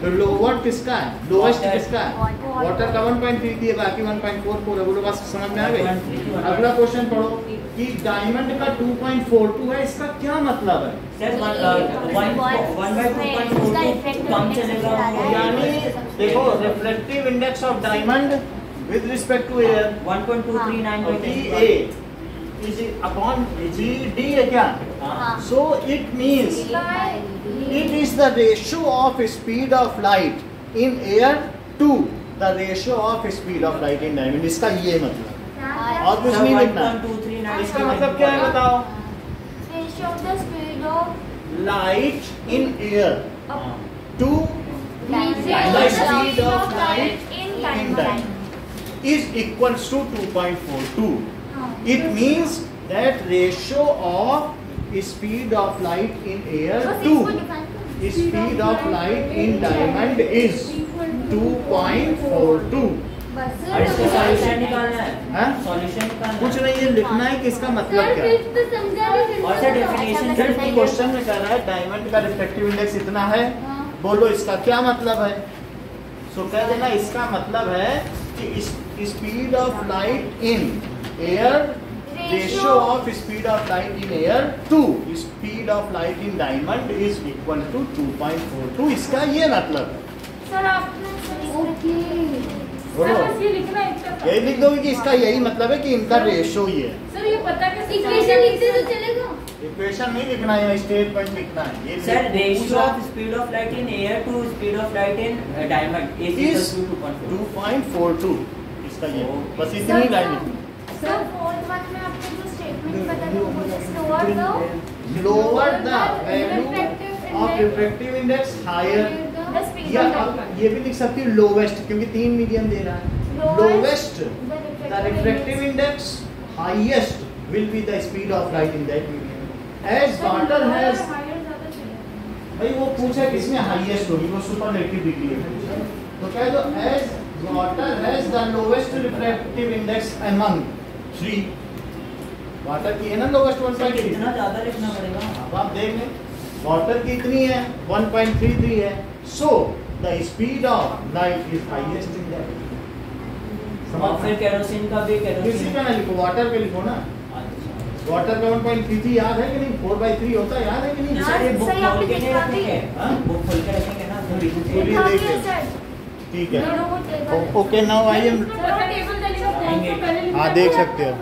तो लोअर किसका है? Lowest Water. किसका है? वाटर का 1.33 है, बाकी 1.44 है। बोलो बात समझ में आ गई? 1.32 अगला क्वेश्चन पढ़ो कि डायमंड का 2.42 है, इसका क्या मतलब है? सर 1/2.42 कम चलेगा। यानी देखो reflective index of diamond with respect to air 1.239 is upon GD है क्या? हाँ So it means it is the ratio of speed of light in air to the ratio of speed of light in diamond। इसका ये मतलब, और कुछ नहीं लिखना। 1.239 इसका मतलब क्या है बताओ? Ratio of the speed of Light in air to the speed of light in diamond is equals to 2.42. It means that ratio of speed of light in air to speed of light in diamond is 2.42. और इसका solution निकालना है। हाँ? Solution निकालना कुछ नहीं, ये लिखना है कि इसका मतलब क्या है। और सर डेफिनेशन सिर्फ क्वेश्चन में कह रहा है डायमंड का रिफ्लेक्टिव इंडेक्स इतना है, बोलो इसका क्या मतलब है। सो कह देना इसका मतलब है कि speed of light in air ratio of speed of light in air to speed of light in diamond is equal to 2.42। इसका ये मतलब सर आपने ओके सर बस ये लिखना है इतना। यही लिख दोगे कि इसका यही मतलब है कि इनका रेशियो ही है। सर ये पता कैसे इक्वेशन लिखते तो चलेगा। इक्वेशन नहीं लिखना है, स्टेटमेंट लिखना है। ये sir ratio of speed of light in air to speed of light in diamond is is equal to 2.42। इसका ये बस इतनी ही लाइन लिखनी। सर फोर्थ वन में आपने जो स्टेटमेंट बताया वो lower lower the value of refractive index higher, या आप ये भी लिख सकती है लोवेस्ट, क्योंकि 3 मीडियम दे रहा है। Lowest the refractive index, highest will be the speed of light in that medium. As water has, भाई वो पूछा किसमें हाईएस्ट होगी, वो सुपरलेटिव डिग्री है, तो कह दो as water has the lowest refractive index among 3। Water की है ना लोवेस्ट 1.3, इतना ज्यादा लिखना पड़ेगा। अब आप देख लें वाटर की इतनी है 1.33 है, so the speed of light is highest in that. और फिर केरोसिन का भी, किसी केरोसिन का ना लिखो, वाटर पे लिखो ना। अच्छा वाटर का 1.33 याद है कि नहीं, 4/3 होता है, याद है कि नहीं? सर ये बुक सही आपने खोल के नहीं दिखा दी। रखेंगे, हाँ? बुक खोल के रखेंगे ना तो खोलिए, देखिए। ठीक है, okay now I am, table चलेगा, आएंगे। पहले हाँ देख सकते हो।